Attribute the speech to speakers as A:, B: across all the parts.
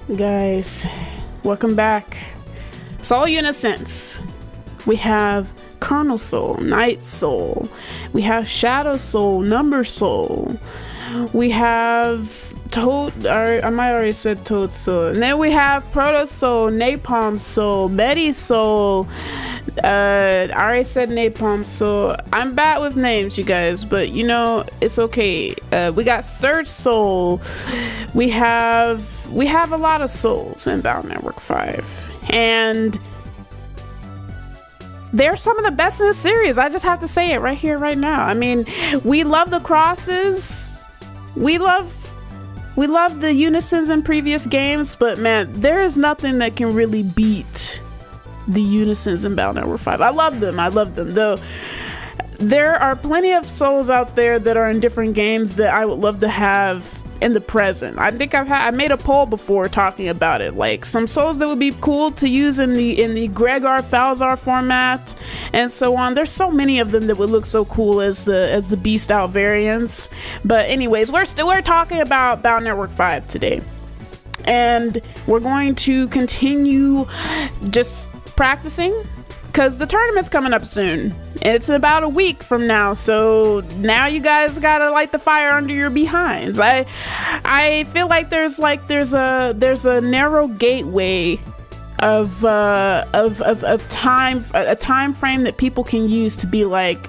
A: Guys, welcome back. It's all Unisons. We have Kernel Soul, Night Soul. We have Shadow Soul, Number Soul. We have Toad, I might already said Toad Soul. And then we have Proto Soul, Napalm Soul, Betty Soul. I already said Napalm Soul. I'm bad with names, you guys, but you know, it's okay. We got Surge Soul. We have a lot of souls in Battle Network 5. And they're some of the best in the series. I just have to say it right here, right now. I mean, we love the crosses. We love the Unisons in previous games, but man, there is nothing that can really beat the Unisons in Battle Network 5. I love them, though there are plenty of souls out there that are in different games that I would love to have in the present. I think I made a poll before talking about it, like some souls that would be cool to use in the Gregor Falzar format and so on. There's so many of them that would look so cool as the beast out variants. But anyways, we're talking about Battle Network 5 today, and we're going to continue just practicing because the tournament's coming up soon and it's about a week from now, so now you guys gotta light the fire under your behinds. I feel like there's a narrow gateway of time, a time frame that people can use to be like,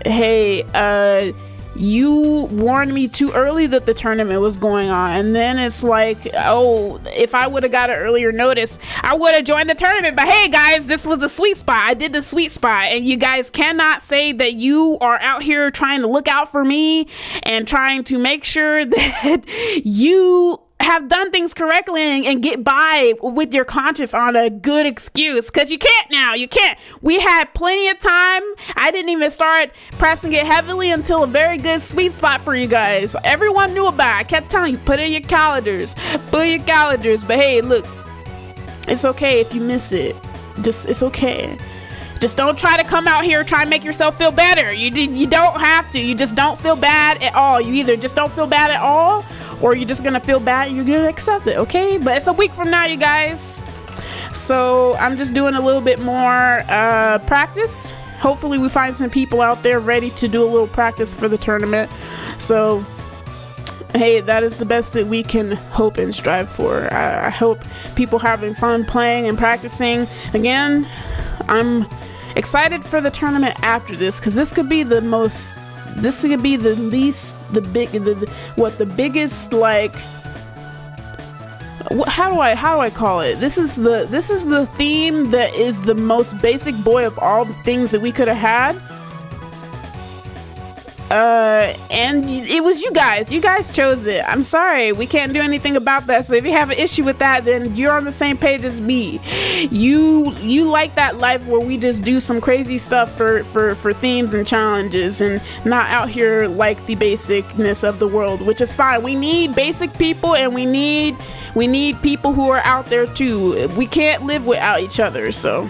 A: hey, you warned me too early that the tournament was going on, and then it's like, oh, if I would have got an earlier notice, I would have joined the tournament. But hey guys, this was a sweet spot. I did the sweet spot, and you guys cannot say that you are out here trying to look out for me and trying to make sure that you have done things correctly and get by with your conscience on a good excuse, because you can't now. You can't. We had plenty of time. I didn't even start pressing it heavily until a very good sweet spot for you guys. Everyone knew about it. I kept telling you, put in your calendars, but hey, look, it's okay if you miss it. It's okay. Just don't try to come out here and try and make yourself feel better. You don't have to. You just don't feel bad at all. You either just don't feel bad at all, or you're just gonna feel bad and you're gonna accept it, okay? But it's a week from now, you guys. So I'm just doing a little bit more practice. Hopefully we find some people out there ready to do a little practice for the tournament. So hey, that is the best that we can hope and strive for. I hope people having fun playing and practicing. Again, I'm excited for the tournament after this, because this could be the biggest, like, how do I call it? This is the theme that is the most basic boy of all the things that we could have had. And it was you guys chose it. I'm sorry, we can't do anything about that. So if you have an issue with that, then you're on the same page as me. You like that life where we just do some crazy stuff for themes and challenges, and not out here like the basicness of the world, which is fine. We need basic people, and we need people who are out there too. We can't live without each other, so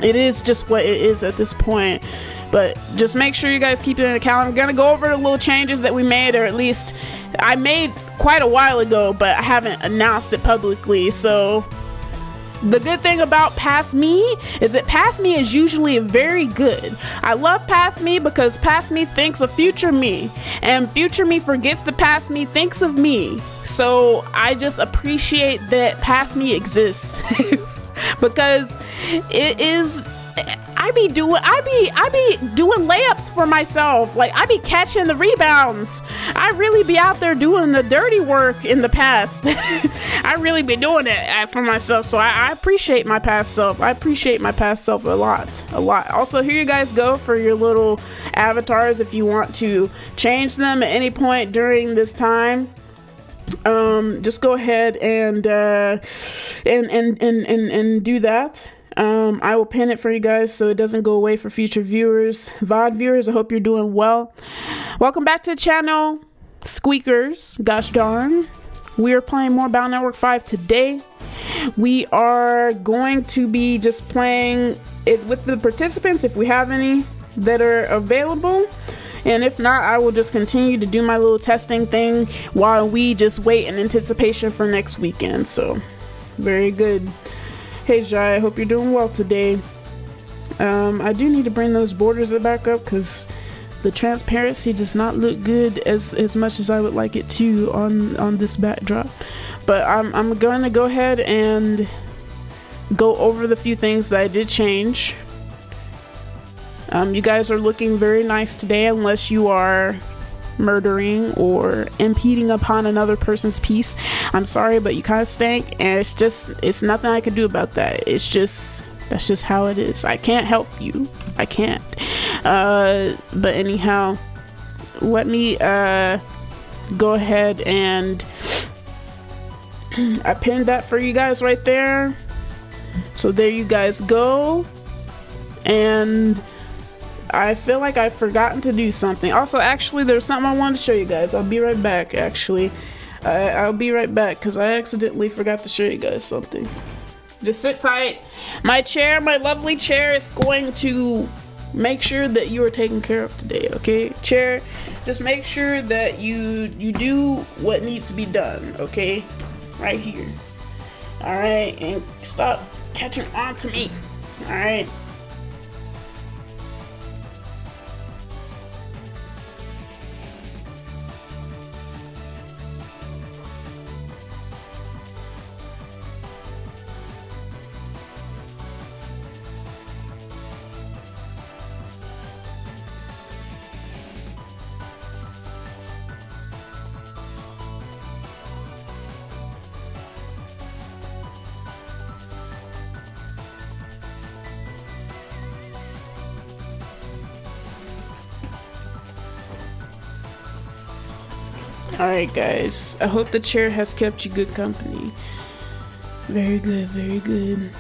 A: it is just what it is at this point. But just make sure you guys keep it in the calendar. I'm gonna go over the little changes that we made, or at least I made quite a while ago, but I haven't announced it publicly. So the good thing about Past Me is that Past Me is usually very good. I love Past Me because Past Me thinks of future me, and future me forgets that Past Me thinks of me. So I just appreciate that Past Me exists because it is. I be doing layups for myself. Like, I be catching the rebounds. I really be out there doing the dirty work in the past. I really be doing it for myself. So I appreciate my past self. I appreciate my past self a lot. Also, here you guys go for your little avatars if you want to change them at any point during this time. Just go ahead and do that. I will pin it for you guys so it doesn't go away for future viewers. VOD viewers, I hope you're doing well. Welcome back to the channel, Squeakers. Gosh darn. We are playing more Battle Network 5 today. We are going to be just playing it with the participants, if we have any that are available. And if not, I will just continue to do my little testing thing while we just wait in anticipation for next weekend. So very good. Hey Jai, I hope you're doing well today. I do need to bring those borders back up because the transparency does not look good as much as I would like it to on this backdrop. But I'm going to go ahead and go over the few things that I did change. You guys are looking very nice today, unless you are murdering or impeding upon another person's peace. I'm sorry, but you kind of stank, and it's nothing I can do about that. That's just how it is. I can't help you. I can't. But anyhow, let me go ahead and I pinned that for you guys right there. So there you guys go. And I feel like I've forgotten to do something. Also, actually, there's something I wanted to show you guys. I'll be right back, actually. I'll be right back because I accidentally forgot to show you guys something. Just sit tight. My chair, my lovely chair, is going to make sure that you are taken care of today, okay? Chair, just make sure that you do what needs to be done, okay? Right here. All right, and stop catching on to me. All right. Alright guys, I hope the chair has kept you good company. Very good, very good.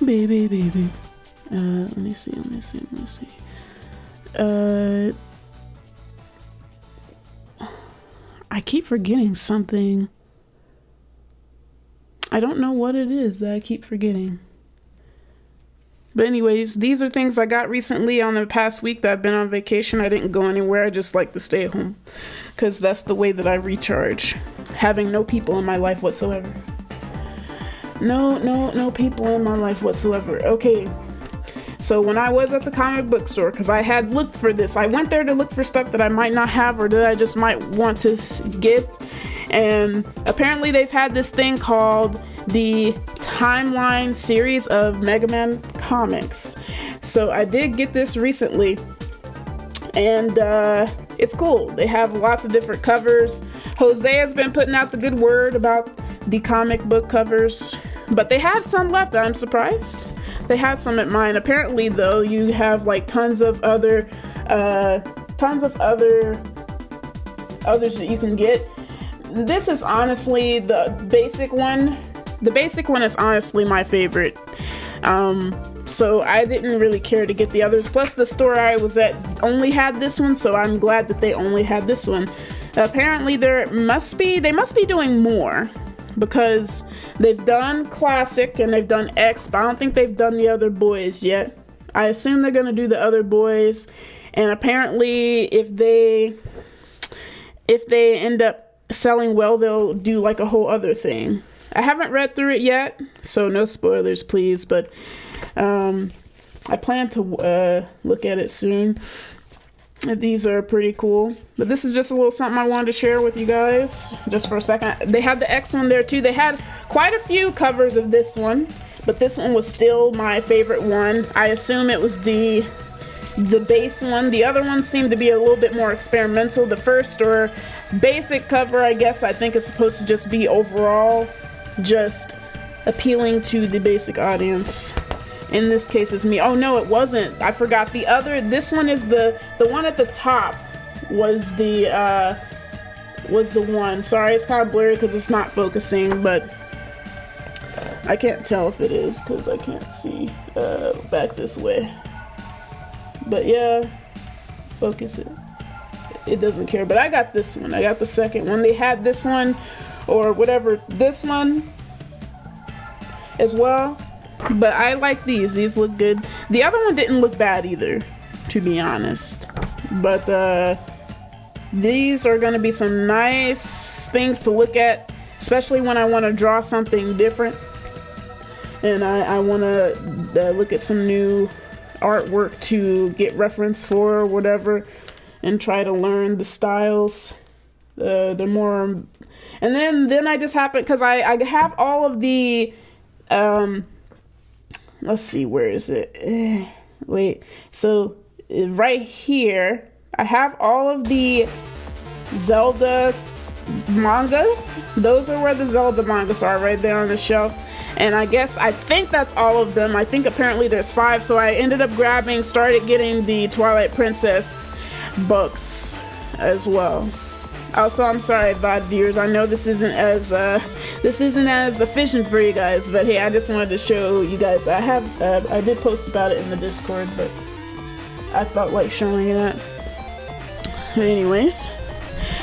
A: Baby. Let me see. I keep forgetting something. I don't know what it is that I keep forgetting. But anyways, these are things I got recently on the past week that I've been on vacation. I didn't go anywhere. I just like to stay at home because that's the way that I recharge. Having no people in my life whatsoever. No people in my life whatsoever. Okay. So when I was at the comic book store, because I had looked for this, I went there to look for stuff that I might not have or that I just might want to get. And apparently they've had this thing called the Timeline series of megaman comics. So I did get this recently, and it's cool. They have lots of different covers. Jose has been putting out the good word about the comic book covers, but they have some left. I'm surprised. They had some at mine. Apparently though, you have like tons of others that you can get. This is honestly the basic one. The basic one is honestly my favorite. So I didn't really care to get the others. Plus the store I was at only had this one, so I'm glad that they only had this one. Apparently they must be doing more, because they've done Classic and they've done X, but I don't think they've done the other boys yet. I assume they're gonna do the other boys, and apparently if they end up selling well, they'll do like a whole other thing. I haven't read through it yet, so no spoilers please, but I plan to look at it soon. These are pretty cool, but this is just a little something I wanted to share with you guys just for a second. They had the X one there too. They had quite a few covers of this one, but this one was still my favorite one. I assume it was the base one. The other ones seemed to be a little bit more experimental. The first or basic cover, I guess, I think it's supposed to just be overall just appealing to the basic audience. In this case, it's me. Oh no, it wasn't. I forgot. This one is the one at the top was the one. Sorry, it's kind of blurry because it's not focusing, but I can't tell if it is because I can't see back this way. But yeah, focus it. it doesn't care. But I got this one. I got the second one. They had this one or whatever, this one as well. But I like these. These look good. The other one didn't look bad either, to be honest. But these are going to be some nice things to look at, especially when I want to draw something different. And I want to look at some new artwork to get reference for or whatever, and try to learn the styles. The more, and then I just happen, because I have all of the let's see, where is it? Wait, so right here I have all of the Zelda mangas. Those are where the Zelda mangas are, right there on the shelf. And I think that's all of them. I think apparently there's 5, so I ended up started getting the Twilight Princess books as well. Also, I'm sorry, VOD viewers. I know this isn't as efficient for you guys, but hey, I just wanted to show you guys. I did post about it in the Discord, but I felt like showing that. Anyways,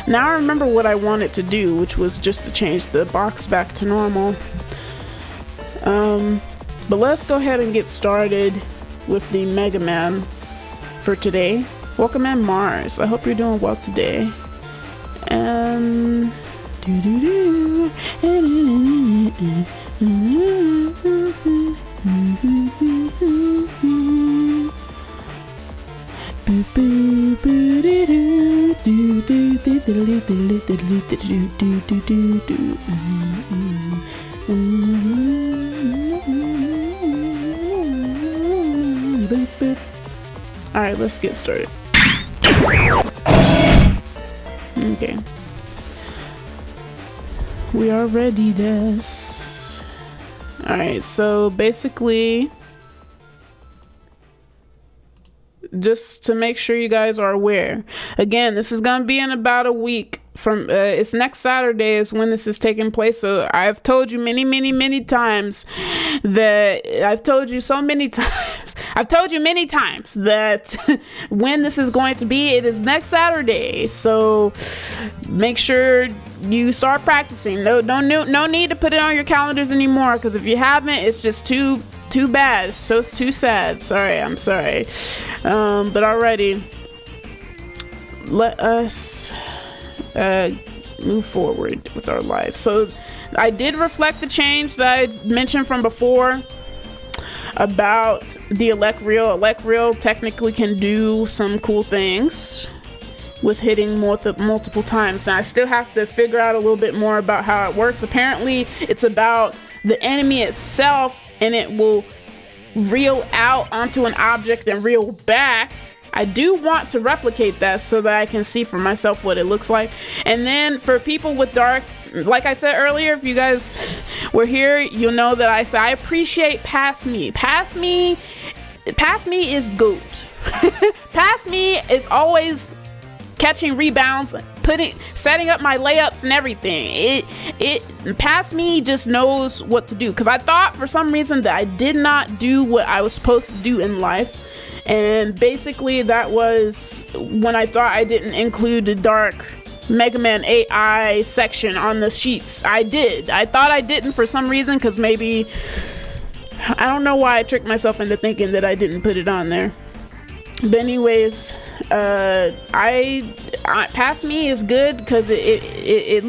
A: now I remember what I wanted to do, which was just to change the box back to normal. But let's go ahead and get started with the Mega Man for today. Welcome in Mars. I hope you're doing well today. And all right, let's get started. Okay, we are ready. This. All right, so basically, just to make sure you guys are aware, again, this is gonna be in about a week from it's next Saturday is when this is taking place. So I've told you many times that I've told you many times that when this is going to be, it is next Saturday. So make sure you start practicing. No need to put it on your calendars anymore, because if you haven't, it's just too bad. So too sad. Sorry, I'm sorry. But alrighty, let us move forward with our life. So I did reflect the change that I mentioned from before about the elect reel. Elect reel technically can do some cool things with hitting multiple times. And I still have to figure out a little bit more about how it works. Apparently it's about the enemy itself, and it will reel out onto an object and reel back. I do want to replicate that so that I can see for myself what it looks like. And then for people with dark, like I said earlier, if you guys were here, you'll know that I appreciate Pass Me. Pass Me is GOAT. Pass Me is always catching rebounds, setting up my layups and everything. Pass Me just knows what to do, because I thought for some reason that I did not do what I was supposed to do in life. And basically that was when I thought I didn't include the dark Mega Man AI section on the sheets. I did. I thought I didn't for some reason, because maybe, I don't know why I tricked myself into thinking that I didn't put it on there. But anyways, Pass Me is good because it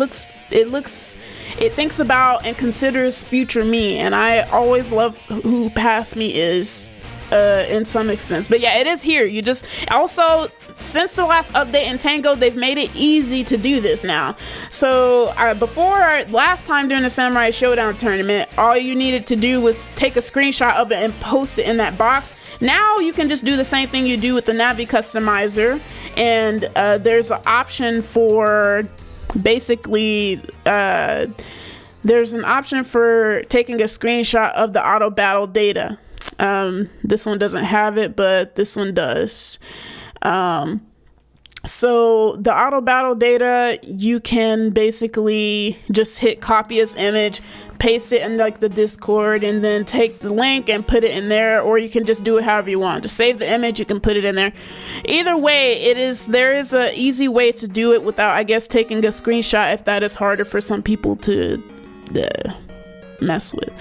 A: thinks about and considers future me, and I always love who Pass Me is in some extent. But yeah, it is here. You just also, since the last update in Tango, they've made it easy to do this now. So before last time during the Samurai Showdown tournament, all you needed to do was take a screenshot of it and post it in that box. Now you can just do the same thing you do with the Navi customizer, and there's an option for basically there's an option for taking a screenshot of the auto battle data. This one doesn't have it, but this one does. So the auto battle data, you can basically just hit copy as image, paste it in like the Discord, and then take the link and put it in there, or you can just do it however you want. Just save the image, you can put it in there. Either way, there is a easy way to do it without, I guess, taking a screenshot if that is harder for some people to mess with.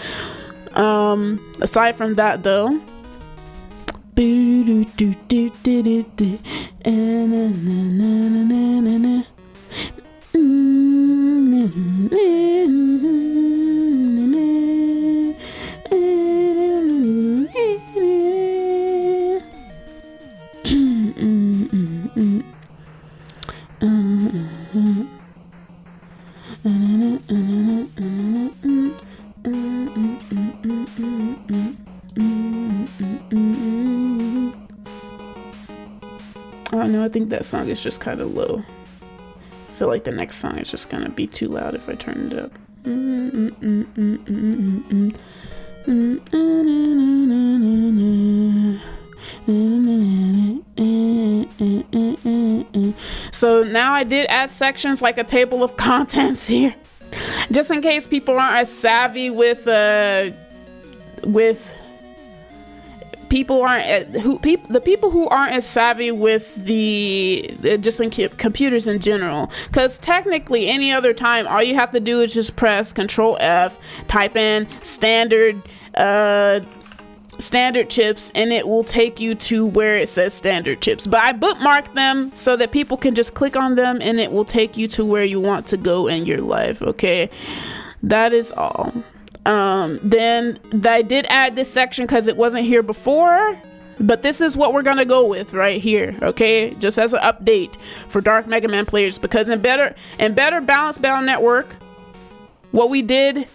A: Aside from that though, oh no, I think that song is just kind of low. I feel like the next song is just gonna be too loud if I turn it up. So now I did add sections like a table of contents here, just in case people aren't as savvy with people who aren't as savvy with the just in computers in general, because technically any other time all you have to do is just press Control F, type in standard chips, and it will take you to where it says standard chips. But I bookmarked them so that people can just click on them and it will take you to where you want to go in your life. Okay, that is all. Then I did add this section because it wasn't here before, but this is what we're gonna go with right here, okay, just as an update for Dark Mega Man players, because in better balanced battle network, what we did,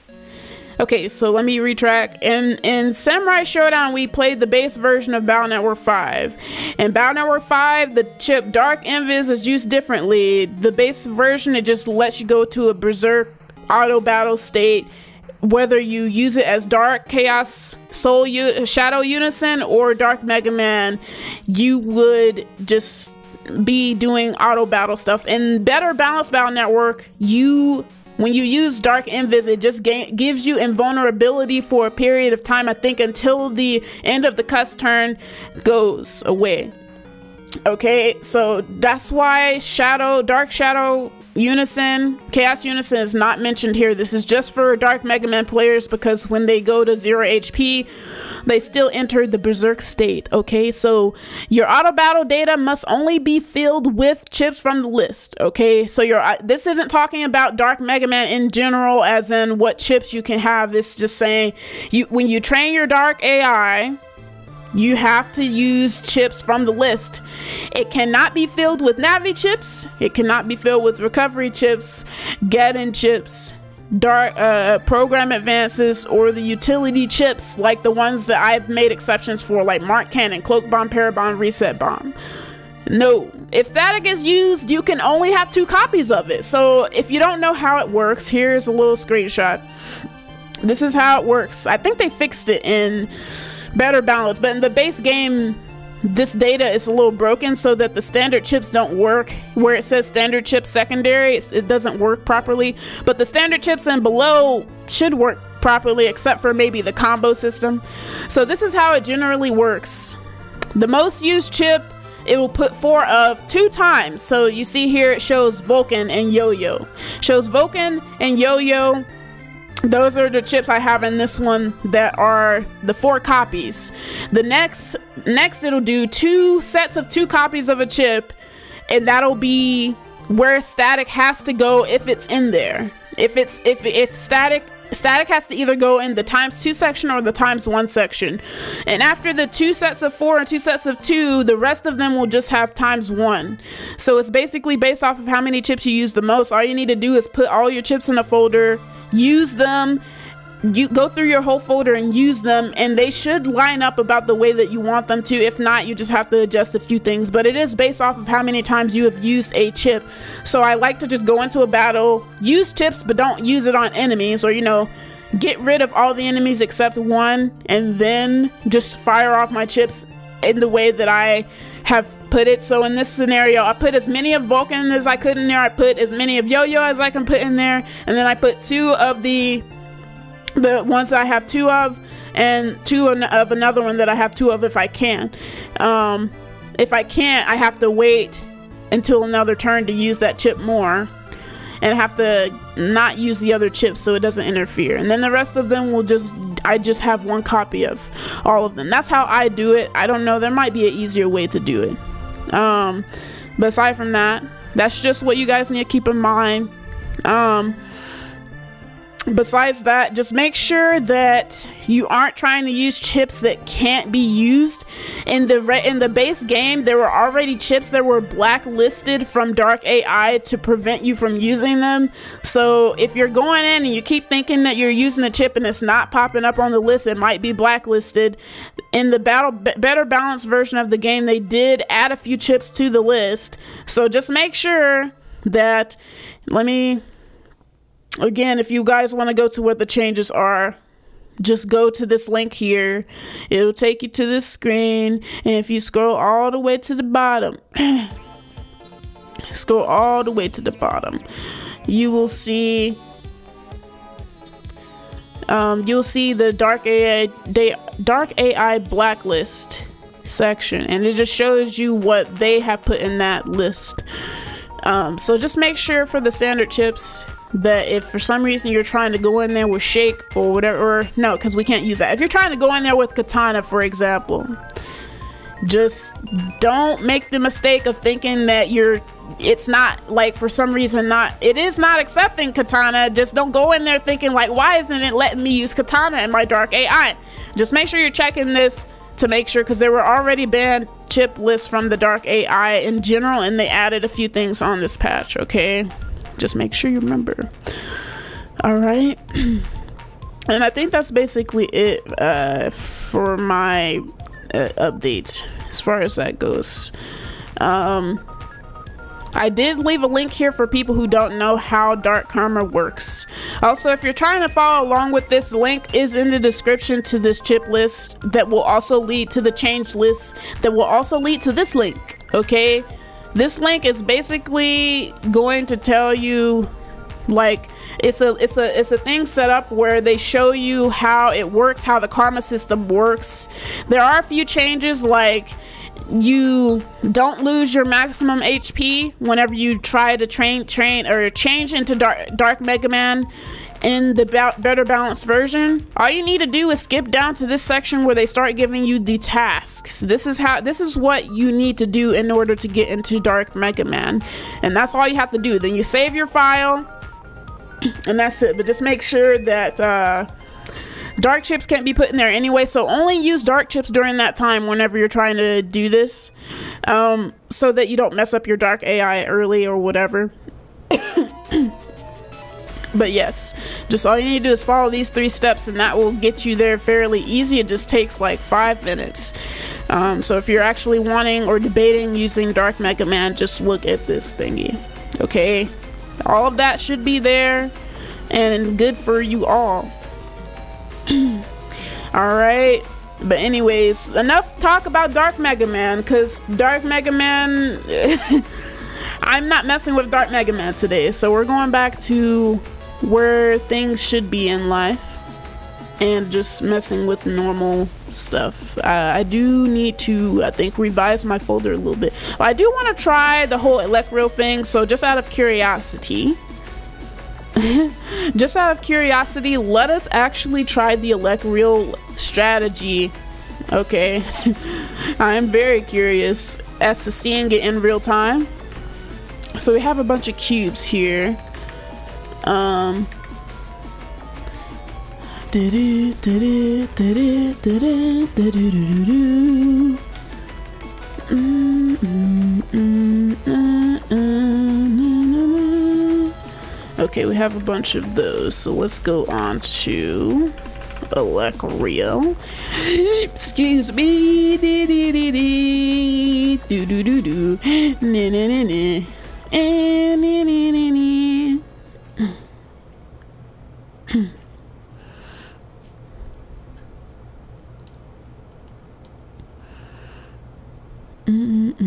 A: okay, so let me retrack. In Samurai Showdown, we played the base version of Battle Network 5. In Battle Network 5, the chip Dark Invis is used differerently. The base version, it just lets you go to a Berserk auto battle state, whether you use it as Dark Chaos Soul Shadow Unison or Dark Mega Man, you would just be doing auto battle stuff. In Better Balanced Battle Network, when you use Dark Invis, it just gives you invulnerability for a period of time, I think until the end of the cuss turn goes away. Okay, so that's why Dark Shadow Unison, Chaos Unison is not mentioned here. This is just for Dark Mega Man players, because when they go to 0 HP, they still enter the Berserk state. Okay, so your auto battle data must only be filled with chips from the list. Okay, so this isn't talking about Dark Mega Man in general, as in what chips you can have. It's just saying when you train your Dark AI, you have to use chips from the list. It cannot be filled with Navi chips. It cannot be filled with recovery chips, Gaiden chips, Dark program advances, or the utility chips like the ones that I've made exceptions for, like Mark Cannon, Cloak Bomb, Parabomb, Reset Bomb. No, if static is used, you can only have 2 copies of it. So if you don't know how it works, here's a little screenshot. This is how it works. I think they fixed it in Better Balance, but in the base game, this data is a little broken so that the standard chips don't work. Where it says standard chip secondary, it doesn't work properly, but the standard chips and below should work properly, except for maybe the combo system. So this is how it generally works. The most used chip, it will put 4 of 2 times. So you see here it shows Vulcan and Yo-Yo. Shows Vulcan and Yo-Yo. Those are the chips I have in this one that are the 4 copies. The next it'll do 2 sets of 2 copies of a chip, and that'll be where static has to go if it's in there. If static has to either go in the ×2 section or the ×1 section. And after the 2 sets of 4 and 2 sets of 2, the rest of them will just have ×1. So it's basically based off of how many chips you use the most. All you need to do is put all your chips in a folder, use them, you go through your whole folder and use them, and they should line up about the way that you want them to. If not, you just have to adjust a few things, but it is based off of how many times you have used a chip. So I like to just go into a battle, use chips, but don't use it on enemies, or get rid of all the enemies except one, and then just fire off my chips in the way that I have put it. So in this scenario, I put as many of Vulcan as I could in there. I put as many of Yo-Yo as I can put in there, and then I put 2 of the ones that I have 2 of, and 2 of another one that I have 2 of if I can. If I can't, I have to wait until another turn to use that chip more, and have to not use the other chips so it doesn't interfere. And then the rest of them will I just have 1 copy of all of them. That's how I do it. I don't know, there might be an easier way to do it. But aside from that, that's just what you guys need to keep in mind. Besides that, just make sure that you aren't trying to use chips that can't be used. In the base game, there were already chips that were blacklisted from Dark AI to prevent you from using them. So if you're going in and you keep thinking that you're using a chip and it's not popping up on the list, it might be blacklisted. In the better balanced version of the game, they did add a few chips to the list. So just make sure that, again, if you guys want to go to what the changes are, just go to this link here. It'll take you to this screen, and if you scroll all the way to the bottom, you will see the Dark AI blacklist section, and it just shows you what they have put in that list. So just make sure for the standard chips that if for some reason you're trying to go in there with Shake or whatever, or no, because we can't use that. If you're trying to go in there with Katana, for example, just don't make the mistake of thinking that it's not, like, for some reason it is not accepting Katana. Just don't go in there thinking like, why isn't it letting me use Katana in my Dark AI? Just make sure you're checking this to make sure, because there were already banned chip lists from the Dark AI in general, and they added a few things on this patch. Okay, just make sure you remember. All right. And I think that's basically it for my updates as far as that goes. I did leave a link here for people who don't know how Dark Karma works. Also, if you're trying to follow along with this, link is in the description to this chip list that will also lead to the change list that will also lead to this link. Okay, this link is basically going to tell you, like, it's a thing set up where they show you how it works, how the karma system works. There are a few changes, like you don't lose your maximum HP whenever you try to train or change into Dark Megaman in the better balanced version. All you need to do is skip down to this section where they start giving you the tasks. This is what you need to do in order to get into Dark Megaman, and that's all you have to do. Then you save your file, and that's it. But just make sure that dark chips can't be put in there anyway, so only use dark chips during that time whenever you're trying to do this, so that you don't mess up your Dark AI early or whatever. But yes, just all you need to do is follow these 3 steps, and that will get you there fairly easy. It just takes like 5 minutes. So if you're actually wanting or debating using Dark Mega Man, just look at this thingy. Okay, all of that should be there and good for you all. All right, but anyways, enough talk about Dark Mega Man, because Dark Mega Man I'm not messing with Dark Mega Man today, so we're going back to where things should be in life and just messing with normal stuff. I do need to, I think, revise my folder a little bit. But I do want to try the whole Electro thing, so just out of curiosity, let us actually try the Electro strategy. Okay. I am very curious as to seeing it in real time. So we have a bunch of cubes here. Okay, we have a bunch of those, so let's go on to Electro. Excuse me. I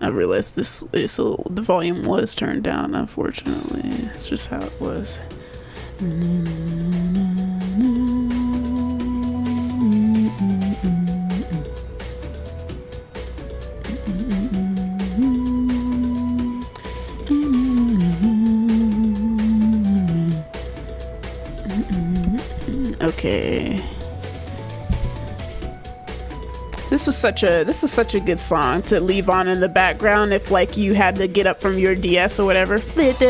A: realized so the volume was turned down, unfortunately. It's just how it was. Okay. This is such a good song to leave on in the background if like you had to get up from your DS or whatever. This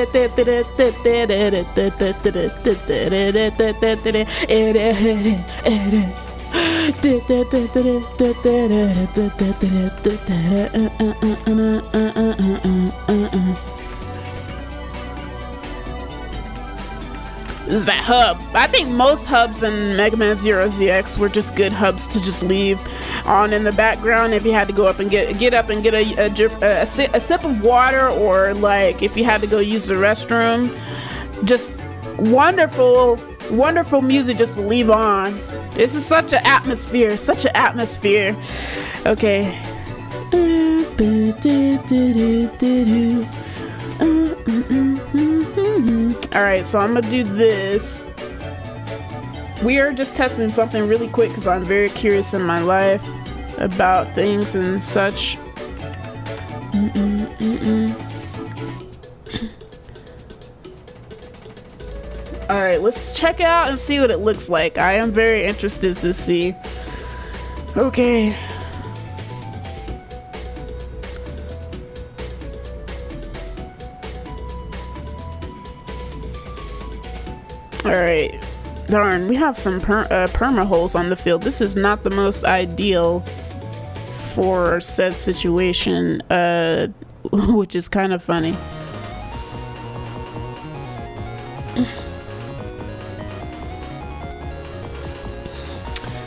A: is that hub. I think most hubs in Mega Man Zero ZX were just good hubs to just leave on in the background if you had to go up and get up and get a sip of water, or like if you had to go use the restroom. Just wonderful music just to leave on. This is such an atmosphere, Okay. Alright, so I'm gonna do this. We are just testing something really quick because I'm very curious in my life about things and such. Alright, let's check it out and see what it looks like. I am very interested to see. Okay. Alright, darn, we have some perma holes on the field. This is not the most ideal for said situation, which is kind of funny.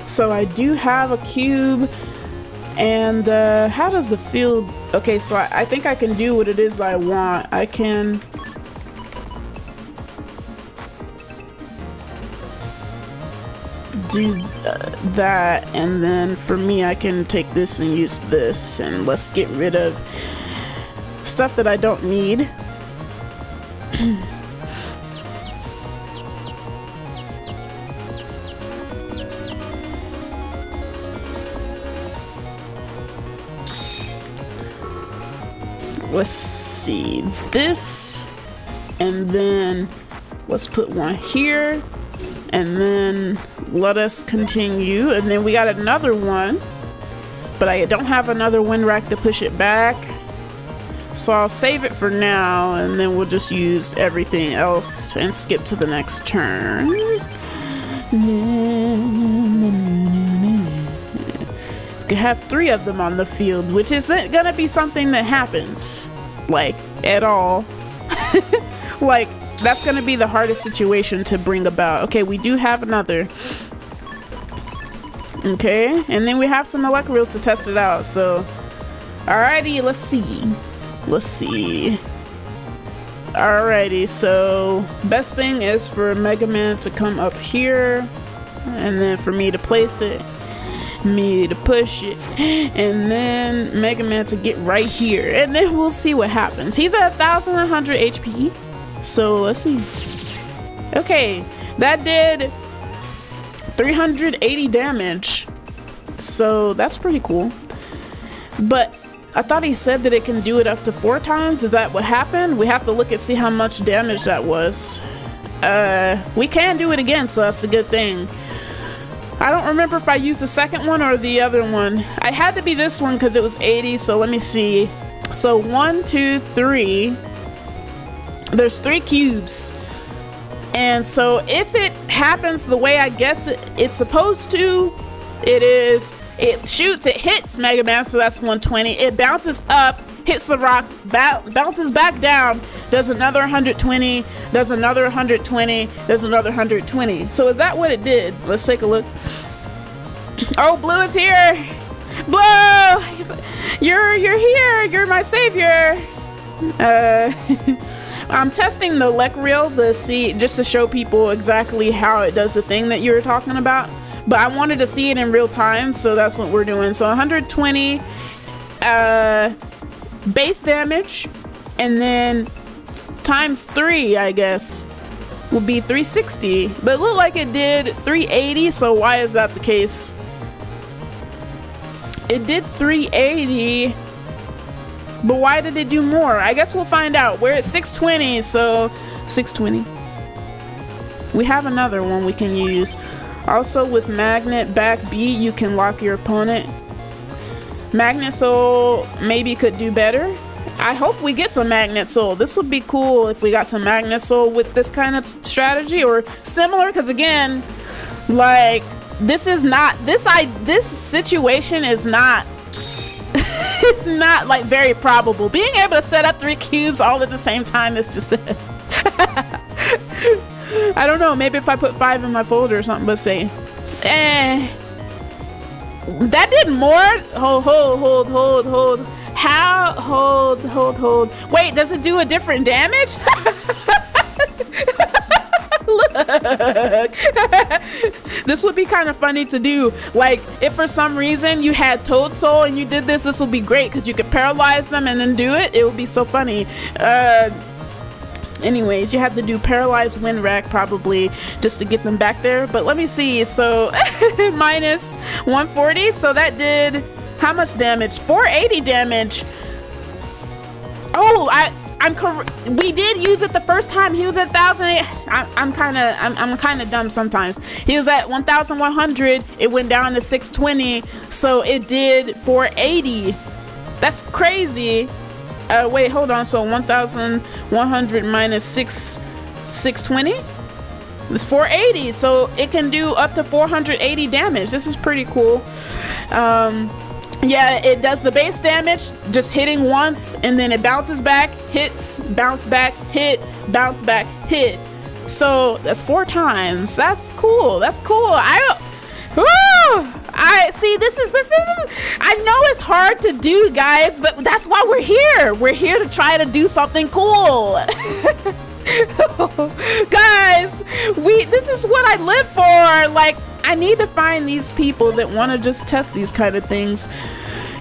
A: So I do have a cube, and how does the field... Okay, so I think I can do what it is I want. I can... do that, and then for me I can take this and use this, and let's get rid of stuff that I don't need. Let's see this, and then let's put one here, and then let us continue. And then we got another one, but I don't have another wind rack to push it back, so I'll save it for now, and then we'll just use everything else and skip to the next turn. Could have 3 of them on the field, which isn't gonna be something that happens like at all. Like, that's gonna be the hardest situation to bring about. Okay, we do have another. Okay, and then we have some electros to test it out. So, alrighty, let's see. Alrighty, so best thing is for Mega Man to come up here, and then for me to place it, me to push it, and then Mega Man to get right here, and then we'll see what happens. He's at 1100 HP. So let's see. Okay, that did 380 damage, so that's pretty cool. But I thought he said that it can do it up to 4 times. Is that what happened? We have to look and see how much damage that was. We can do it again, so that's a good thing. I don't remember if I used the second one or the other one. I had to be this one because it was 80, so let me see. So 1, 2, 3. There's 3 cubes, and so if it happens the way I guess it's supposed to, it shoots, it hits Mega Man, so that's 120. It bounces up, hits the rock, bounces back down, does another 120, does another 120, does another 120. So is that what it did? Let's take a look. Oh, Blue is here. Blue, you're here. You're my savior. I'm testing the Lec reel to see, just to show people exactly how it does the thing that you were talking about. but I wanted to see it in real time, so that's what we're doing. So 120 base damage, and then times 3, I guess, would be 360. But it looked like it did 380, so why is that the case? It did 380, but why did it do more? I guess we'll find out. We're at 620, so 620. We have another one we can use. Also with magnet back B, you can lock your opponent. Magnet soul maybe could do better. I hope we get some magnet soul. This would be cool if we got some magnet soul with this kind of strategy or similar, because again, like, this is not, this situation is not it's not like very probable. Being able to set up 3 cubes all at the same time is just I don't know, maybe if I put 5 in my folder or something, but say that did more. Hold. How? Hold. Wait, does it do a different damage? Look. This would be kind of funny to do. Like, if for some reason you had Toad Soul and you did this, this would be great because you could paralyze them and then do it. It would be so funny. Anyways, you have to do paralyzed wind rack probably just to get them back there. But let me see. So minus 140. So that did how much damage? 480 damage. Oh, we did use it the first time. He was at 1,000. I'm kind of dumb sometimes. He was at 1,100. It went down to 620. So it did 480. That's crazy. Wait, hold on. So 1,100 minus 620. It's 480. So it can do up to 480 damage. This is pretty cool. Yeah, it does the base damage, just hitting once, and then it bounces back, hits, bounce back, hit, bounce back, hit. So that's 4 times. That's cool. That's cool. I see. This is. I know it's hard to do, guys, but that's why we're here. We're here to try to do something cool. Guys, this is what I live for. Like, I need to find these people that want to just test these kind of things.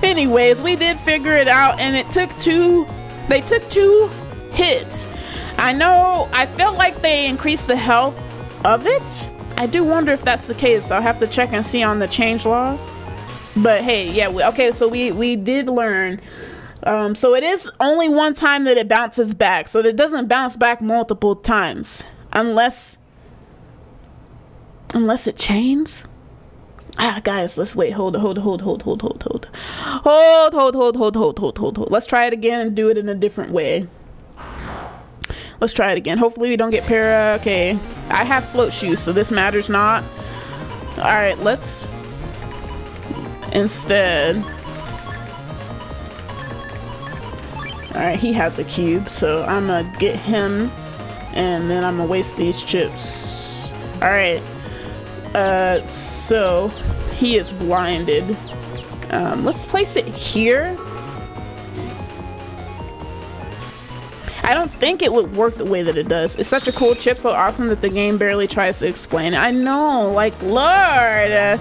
A: Anyways, we did figure it out, and it took 2. They took 2 hits. I know. I felt like they increased the health of it. I do wonder if that's the case. I'll have to check and see on the change log. But hey, yeah. Okay, so we did learn. So it is only one time that it bounces back. So it doesn't bounce back multiple times. Unless it chains. Guys, let's wait. Hold. Let's try it again and do it in a different way. Let's try it again. Hopefully we don't get para. Okay. I have float shoes, so this matters not. Alright, let's instead. Alright, he has a cube, so I'm gonna get him, and then I'm gonna waste these chips. Alright. So he is blinded. Let's place it here. I don't think it would work the way that it does. It's such a cool chip, so awesome that the game barely tries to explain it. I know, like, Lord.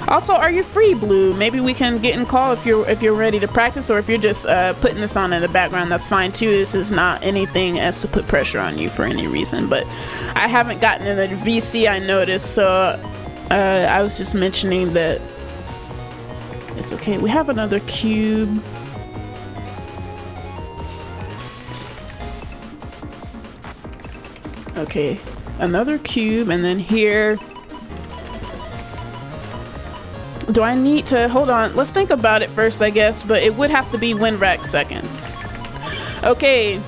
A: Also, are you free, Blue? Maybe we can get in call if you're ready to practice, or if you're just putting this on in the background. That's fine too. This is not anything as to put pressure on you for any reason. But I haven't gotten in a VC, I noticed, so I was just mentioning that it's okay. We have another cube. Okay, another cube, and then here. Do I need to, hold on, let's think about it first, I guess, but it would have to be wind rack second. Okay,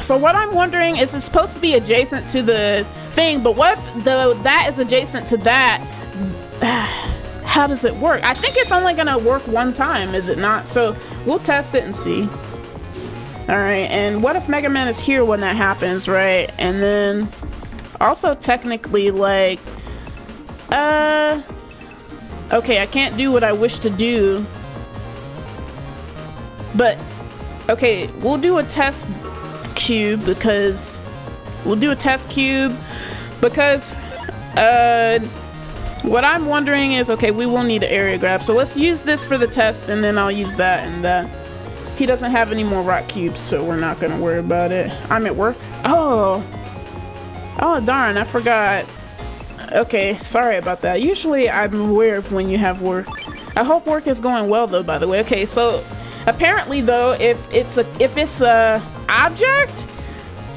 A: so what I'm wondering is it's supposed to be adjacent to the thing, but what if that is adjacent to that? How does it work? I think it's only gonna work one time, is it not? So we'll test it and see. All right, and what if Mega Man is here when that happens, right? And then also technically, like, okay, I can't do what I wish to do, but okay, we'll do a test cube because we'll do a test cube Because what I'm wondering is, okay, we will need an area grab, so let's use this for the test, and then I'll use that and that. He doesn't have any more rock cubes, so we're not gonna worry about it. I'm at work. Oh darn, I forgot. Okay, sorry about that. Usually I'm aware of when you have work. I hope work is going well though, by the way. Okay, so apparently though, if it's a object,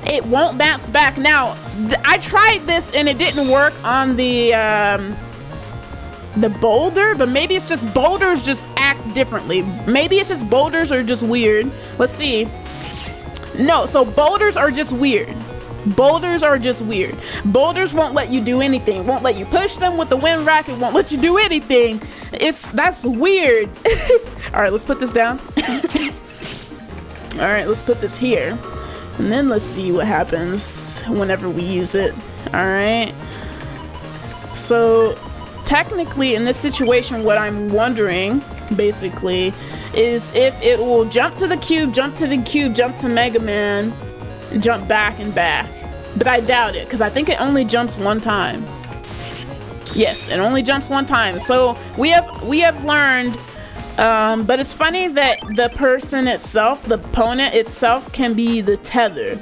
A: it won't bounce back. Now I tried this and it didn't work on the boulder, but maybe it's just boulders just act differently. Maybe it's just boulders are just weird. Let's see. No, so boulders are just weird. Boulders are just weird. Boulders won't let you do anything. Won't let you push them with the wind rack. It won't let you do anything. That's weird. All right, let's put this down. All right, let's put this here. And then let's see what happens whenever we use it. All right. So technically in this situation, what I'm wondering basically is if it will jump to the cube, jump to the cube, jump to Mega Man, and jump back and back. But I doubt it, because I think it only jumps one time. Yes, it only jumps one time. So we have learned, but it's funny that the person itself, the opponent itself, can be the tether.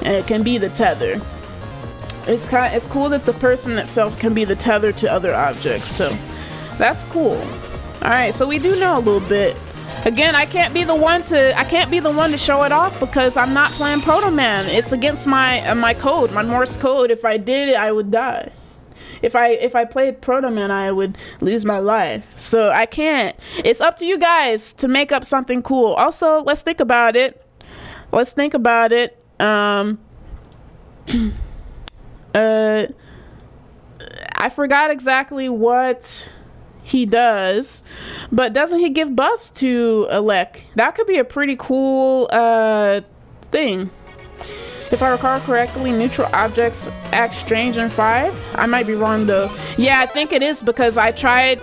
A: It can be the tether. It's cool that the person itself can be the tether to other objects, so that's cool. All right, so we do know a little bit. Again, I can't be the one to show it off because I'm not playing Proto Man. It's against my code, my Morse code. If I did it, I would die. If I played Proto Man, I would lose my life. So I can't. It's up to you guys to make up something cool. Also, let's think about it. Let's think about it. I forgot exactly what he does, but doesn't he give buffs to Elec? That could be a pretty cool thing. If I recall correctly, neutral objects act strange in 5. I might be wrong though. Yeah, I think it is because I tried,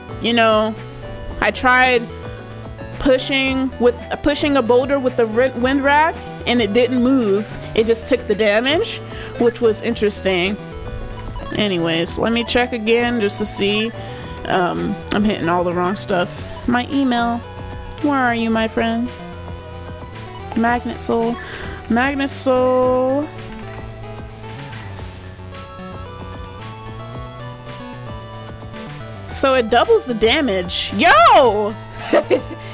A: pushing a boulder with the wind rack and it didn't move. It just took the damage, which was interesting. Anyways, let me check again just to see. I'm hitting all the wrong stuff. My email. Where are you, my friend? Magnet Soul. Magnet Soul. So it doubles the damage. Yo!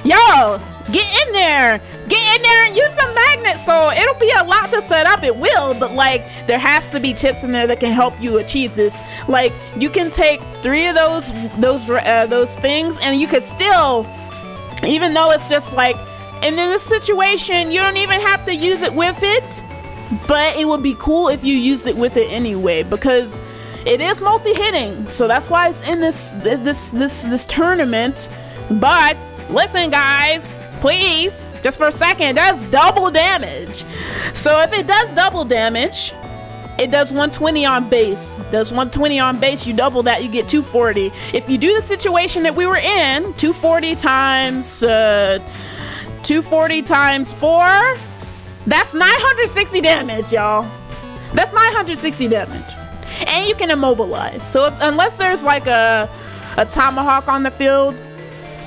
A: Yo! Get in there! Get in there and use some Magnet Soul. It'll be a lot to set up. It will, but like there has to be tips in there that can help you achieve this. Like you can take 3 of those things, and you could still, even though it's just like, and in this situation, you don't even have to use it with it, but it would be cool if you used it with it anyway because it is multi-hitting. So that's why it's in this tournament. But listen, guys. Please, just for a second, it does double damage. So if it does double damage, it does 120 on base. Does 120 on base, you double that, you get 240. If you do the situation that we were in, 240 times 4, that's 960 damage, y'all. That's 960 damage. And you can immobilize. So unless there's like a tomahawk on the field,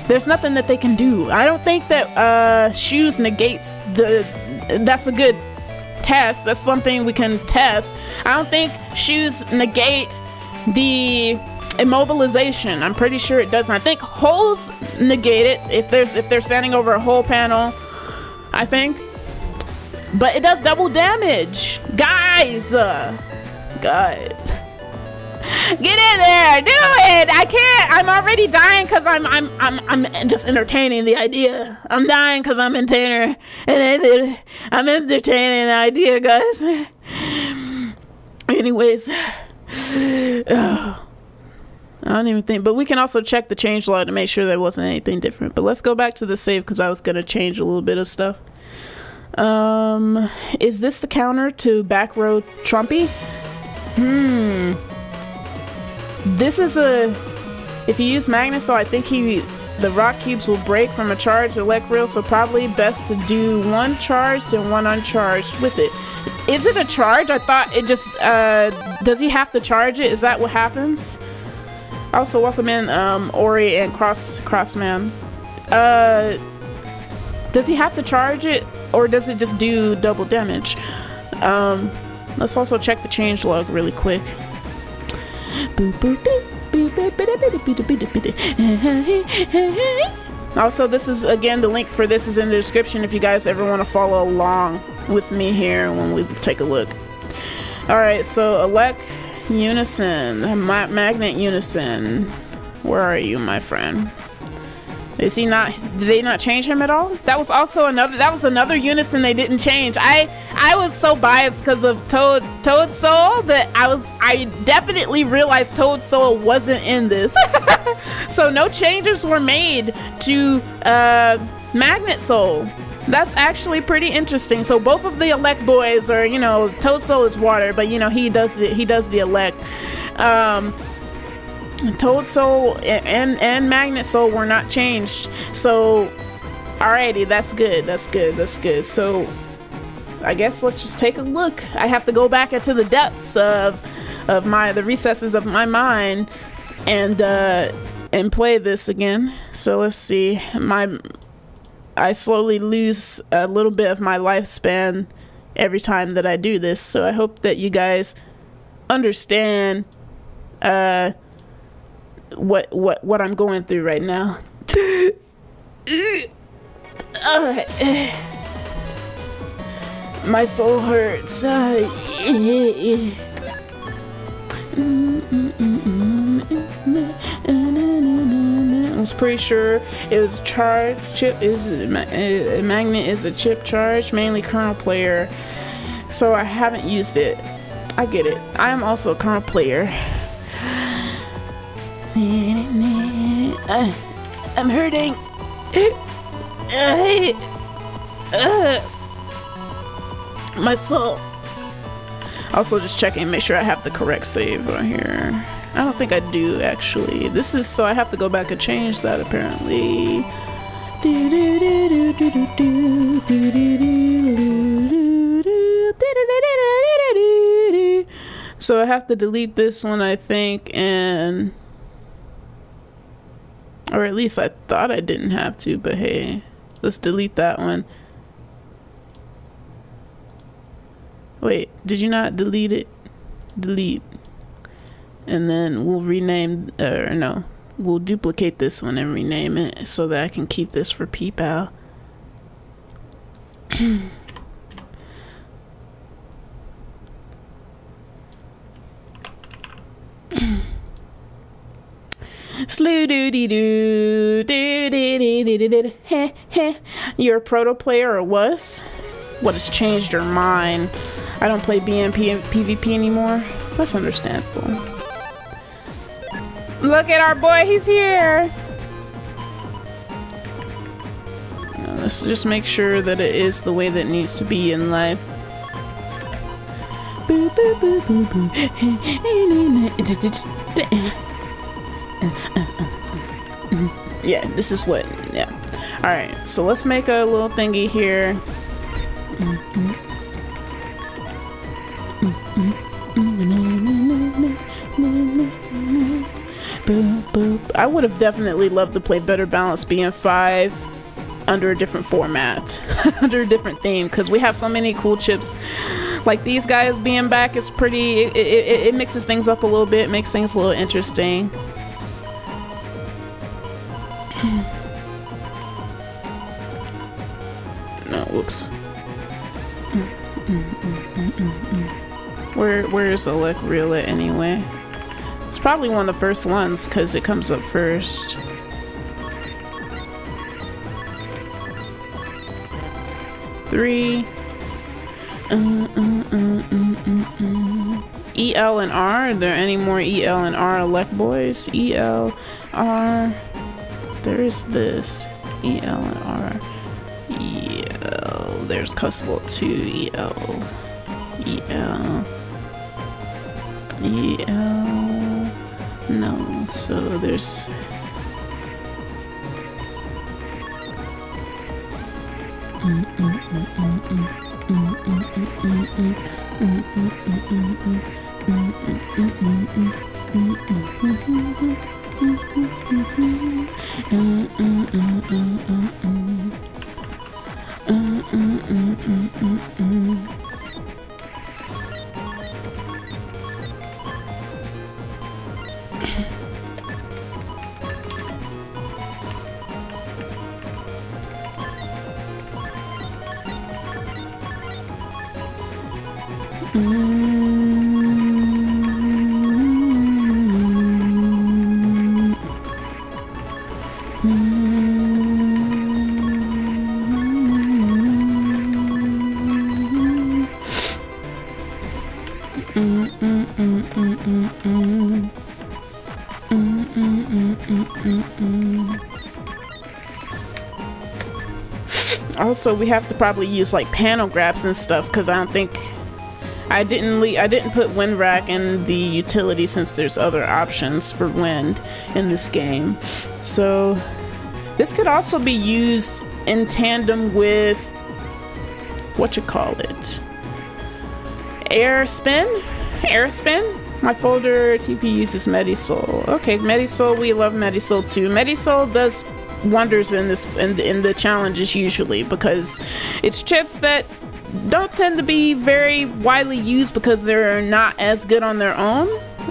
A: there's nothing that they can do. I don't think that shoes negates that's a good test. That's something we can test. I don't think shoes negate the immobilization. I'm pretty sure it doesn't. I think holes negate it if they're standing over a hole panel, I think. But it does double damage. Guys. Get in there, do it. I can't. I'm already dying because I'm just entertaining the idea. I'm dying because I'm entertaining the idea, guys. Anyways, I don't even think, but we can also check the change log to make sure there wasn't anything different. But let's go back to the save because I was gonna change a little bit of stuff. Is this the counter to back row Trumpy? This is if you use Magnet Soul, I think The rock cubes will break from a charged elect reel, so probably best to do one charged and one uncharged with it. Is it a charge? I thought it just, does he have to charge it? Is that what happens? Also, welcome in, Ori and Crossman. Does he have to charge it, or does it just do double damage? Let's also check the changelog really quick. Also, this is, again, the link for this is in the description if you guys ever want to follow along with me here when we take a look. Alright, so elect Unison, magnet Unison. Where are you, my friend? Is he not, did they not change him at all? That was also another Unison they didn't change. I was so biased because of Toad Soul that I definitely realized Toad Soul wasn't in this. So no changes were made to Magnet Soul. That's actually pretty interesting. So both of the elect boys are, you know, Toad Soul is water, but you know, he does the elect. Toad Soul and Magnet Soul were not changed. So, alrighty, that's good. So, I guess let's just take a look. I have to go back into the depths of the recesses of my mind and play this again. So let's see. I slowly lose a little bit of my lifespan every time that I do this. So I hope that you guys understand what I'm going through right now. Alright. My soul hurts. I was pretty sure it was charged. Magnet is a chip charge, mainly kernel player. So I haven't used it. I get it. I am also a kernel player. I'm hurting. My soul. Also just checking, make sure I have the correct save on here. I don't think I do actually. This is, so I have to go back and change that apparently. So I have to delete this one, I think, and or at least I thought I didn't have to, but hey, let's delete that one. Wait, did you not delete it? Delete. And then we'll rename, or no, we'll duplicate this one and rename it so that I can keep this for PayPal. Slew doo dee doo doo dee dee dee dee heh heh. You're a proto player or was? What has changed your mind? I don't play BNP and PvP anymore. That's understandable. Look at our boy, he's here. Let's just make sure that it is the way that it needs to be in life. Boo, boo, boo, boo, boo. Yeah, this is what, yeah. Alright, so let's make a little thingy here. I would have definitely loved to play Better Balanced BN5 under a different format, under a different theme, because we have so many cool chips. Like these guys being back is pretty, it mixes things up a little bit, makes things a little interesting. No, whoops. Where's Elect Reel at anyway? It's probably one of the first ones because it comes up first. Three. EL and R. Are there any more EL and R Elect boys? EL, R. There is this. EL and R. EL. There's Custable 2. EL. EL. EL. No. So there's Also, we have to probably use like panel grabs and stuff because I don't think I didn't put wind rack in the utility since there's other options for wind in this game. So this could also be used in tandem with air spin. My folder TP uses Medisoul. Okay, Medisoul, we love Medisoul too. Medisoul does wonders in the challenges usually because it's chips that don't tend to be very widely used because they're not as good on their own,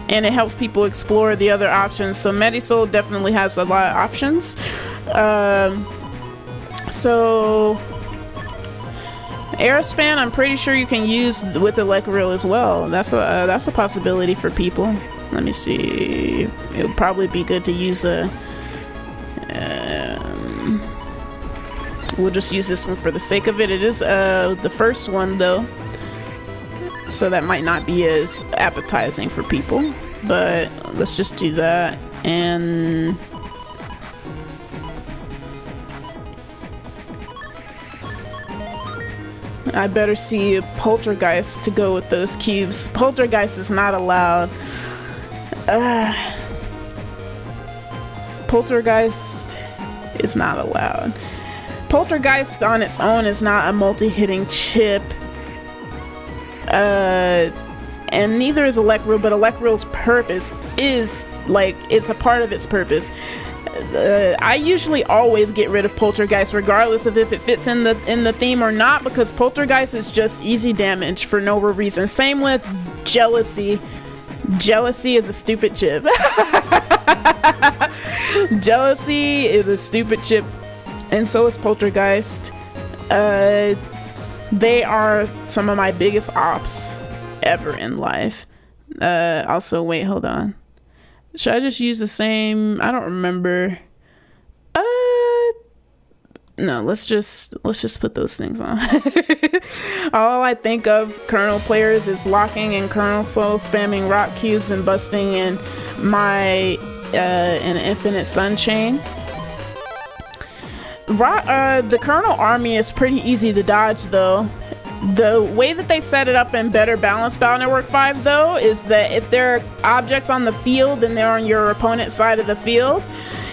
A: and it helps people explore the other options. So Medisoul definitely has a lot of options. So Aerospan, I'm pretty sure you can use with the Electril as well. That's a possibility for people. Let me see. It would probably be good to use a. We'll just use this one for the sake of it. It is the first one though, so that might not be as appetizing for people. But let's just do that, and I better see a Poltergeist to go with those cubes. Poltergeist is not allowed. Poltergeist is not allowed. Poltergeist on its own is not a multi-hitting chip. And neither is Electril, but Electril's purpose is, like, it's a part of its purpose. I usually always get rid of Poltergeist regardless of if it fits in the theme or not, because Poltergeist is just easy damage for no reason. Same with Jealousy. Jealousy is a stupid chip. Jealousy is a stupid chip, and so is Poltergeist. They are some of my biggest ops ever in life. Also, wait, hold on. Should I just use the same? I don't remember. No, let's just put those things on. All I think of Colonel players is locking and Colonel Soul, spamming rock cubes and busting in my an infinite stun chain. The Colonel army is pretty easy to dodge though. The way that they set it up in Better Balanced Battle Network 5 though is that if there are objects on the field and they're on your opponent's side of the field,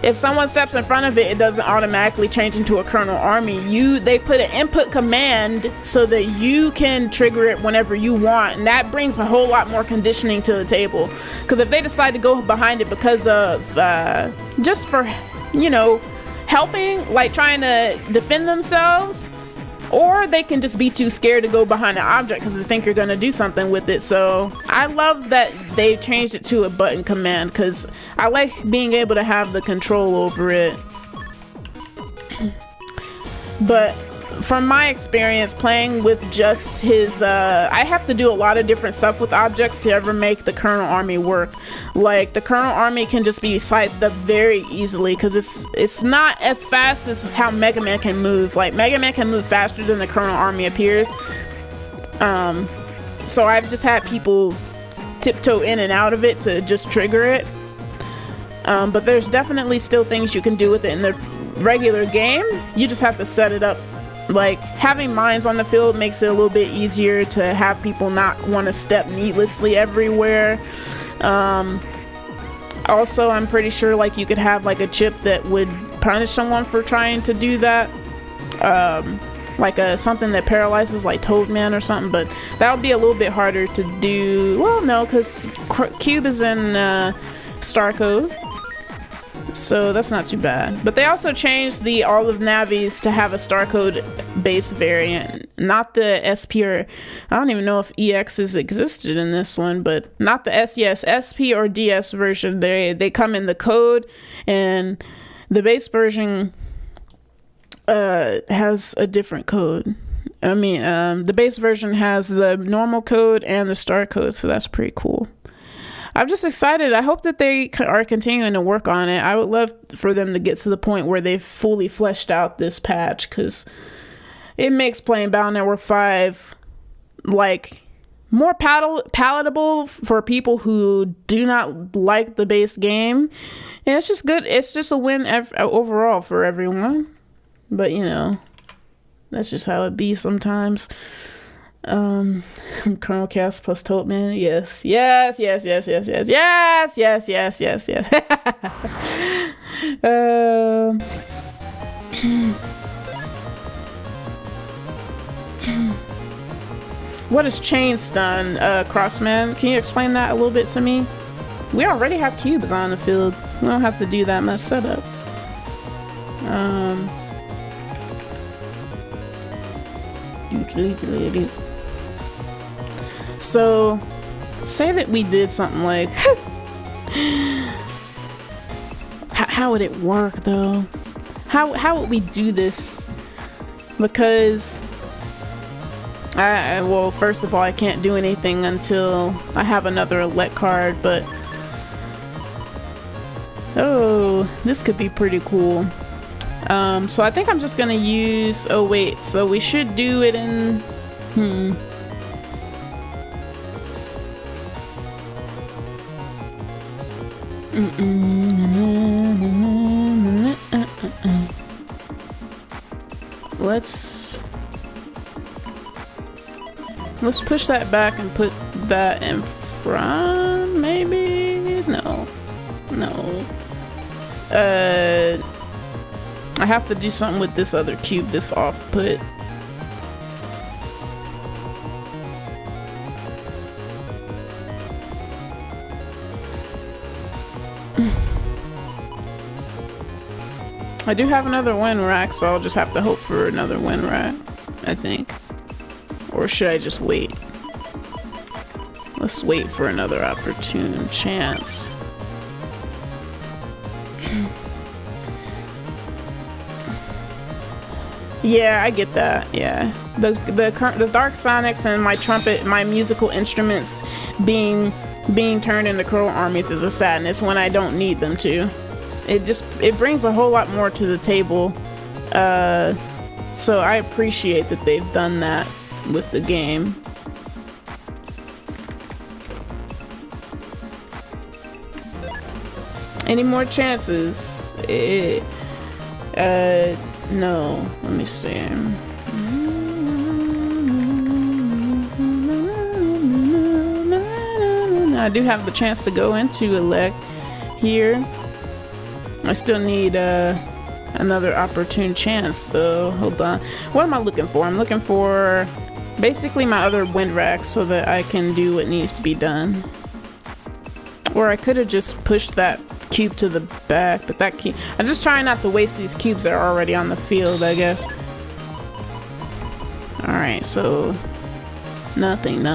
A: if someone steps in front of it, it doesn't automatically change into a Colonel army. They put an input command so that you can trigger it whenever you want, and that brings a whole lot more conditioning to the table. Because if they decide to go behind it because of just for, you know, helping, like trying to defend themselves, or they can just be too scared to go behind an object because they think you're going to do something with it. So I love that they changed it to a button command because I like being able to have the control over it. But from my experience playing with just his, I have to do a lot of different stuff with objects to ever make the Colonel army work. Like the Colonel army can just be sidestepped very easily because it's not as fast as how Mega Man can move. Like Mega Man can move faster than the Colonel army appears. So I've just had people tiptoe in and out of it to just trigger it. But there's definitely still things you can do with it in the regular game. You just have to set it up. Like having mines on the field makes it a little bit easier to have people not want to step needlessly everywhere. Also, I'm pretty sure like you could have like a chip that would punish someone for trying to do that. like something that paralyzes, like Toadman or something, but that would be a little bit harder to do. Well, no, because Cube is in Star Code, so that's not too bad. But they also changed the all of Navies to have a Star Code base variant, not the SP or I don't even know if EXs existed in this one, but not the SP or DS version. They come in the code, and the base version has a different code. I mean, the base version has the normal code and the Star Code, so that's pretty cool. I'm just excited. I hope that they are continuing to work on it. I would love for them to get to the point where they've fully fleshed out this patch, because it makes playing Battle Network 5 like more palatable for people who do not like the base game. And it's just good. It's just a win overall for everyone. But you know, that's just how it be sometimes. Colonel Cass plus Toadman. Yes. What is chain stun, Crossman? Can you explain that a little bit to me? We already have cubes on the field. We don't have to do that much setup. So, say that we did something like... how would it work, though? How would we do this? Because... well, first of all, I can't do anything until I have another elect card, but... Oh, this could be pretty cool. So I think I'm just gonna use... Oh, wait, so we should do it in... Let's push that back and put that in front, maybe? No. I have to do something with this other cube, this off-put. I do have another wind rack, so I'll just have to hope for another wind rack, I think. Or should I just wait? Let's wait for another opportune chance. Yeah, I get that. Yeah, the Dark Sonics and my trumpet, my musical instruments being turned into crow armies is a sadness when I don't need them to. It brings a whole lot more to the table. So I appreciate that they've done that with the game. Any more chances? No. Let me see. I do have the chance to go into elect here. I still need another opportune chance though. Hold on. What am I looking for? I'm looking for basically my other wind rack so that I can do what needs to be done. Or I could have just pushed that cube to the back, but that cube... I'm just trying not to waste these cubes that are already on the field, I guess. Alright, so... Nothing.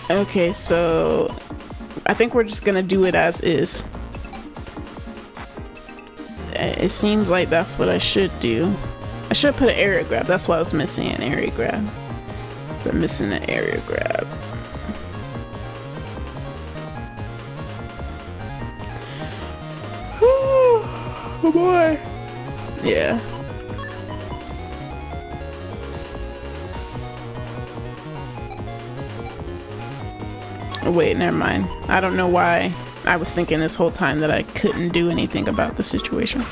A: Okay, so I think we're just gonna do it as is. It seems like that's what I should do. I should put an area grab. That's why I was missing an area grab. So I'm missing an area grab. Oh boy. Yeah. Wait, never mind. I don't know why I was thinking this whole time that I couldn't do anything about the situation.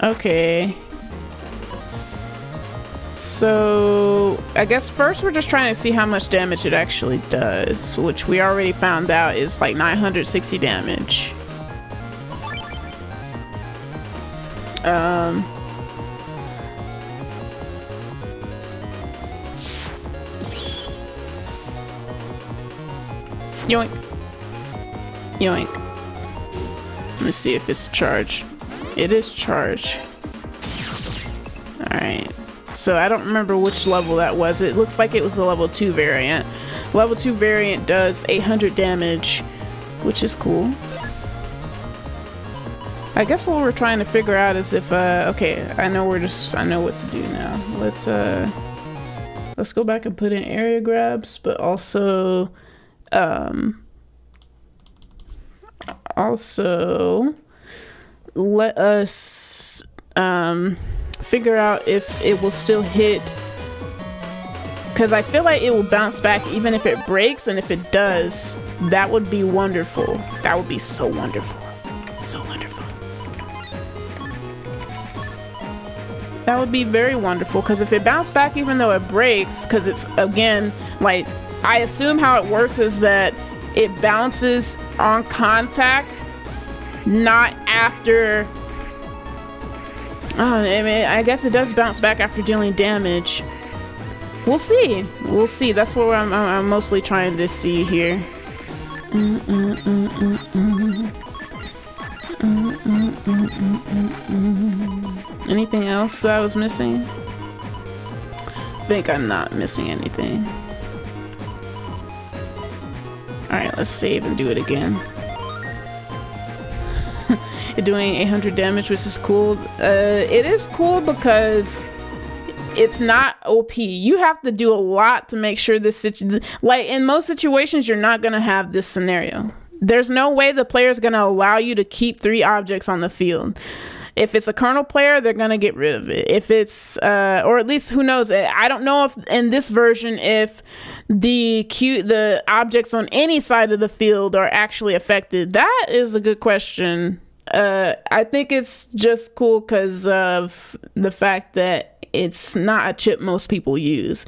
A: Okay. So I guess first we're just trying to see how much damage it actually does, which we already found out is like 960 damage. Yoink. Yoink. Let me see if it's charged. It is charged. Alright. So I don't remember which level that was. It looks like it was the level 2 variant. Level 2 variant does 800 damage, which is cool. I guess what we're trying to figure out is if okay, I know what to do now. Let's go back and put in area grabs, but also let us figure out if it will still hit, because I feel like it will bounce back even if it breaks, and if it does, that would be wonderful. That would be so wonderful. So wonderful. That would be very wonderful, because if it bounced back even though it breaks, because it's, again, like, I assume how it works is that it bounces on contact, not after. I mean, I guess it does bounce back after dealing damage. We'll see. We'll see. That's what I'm mostly trying to see here. Anything else that I was missing? I think I'm not missing anything. Alright, let's save and do it again. Doing 800 damage, which is cool. It is cool because it's not OP. You have to do a lot to make sure this like in most situations you're not gonna have this scenario. There's no way the player is gonna allow you to keep 3 objects on the field. If it's a kernel player, they're gonna get rid of it. If it's or at least who knows, I don't know if in this version if the objects on any side of the field are actually affected. That is a good question. I think it's just cool because of the fact that it's not a chip most people use.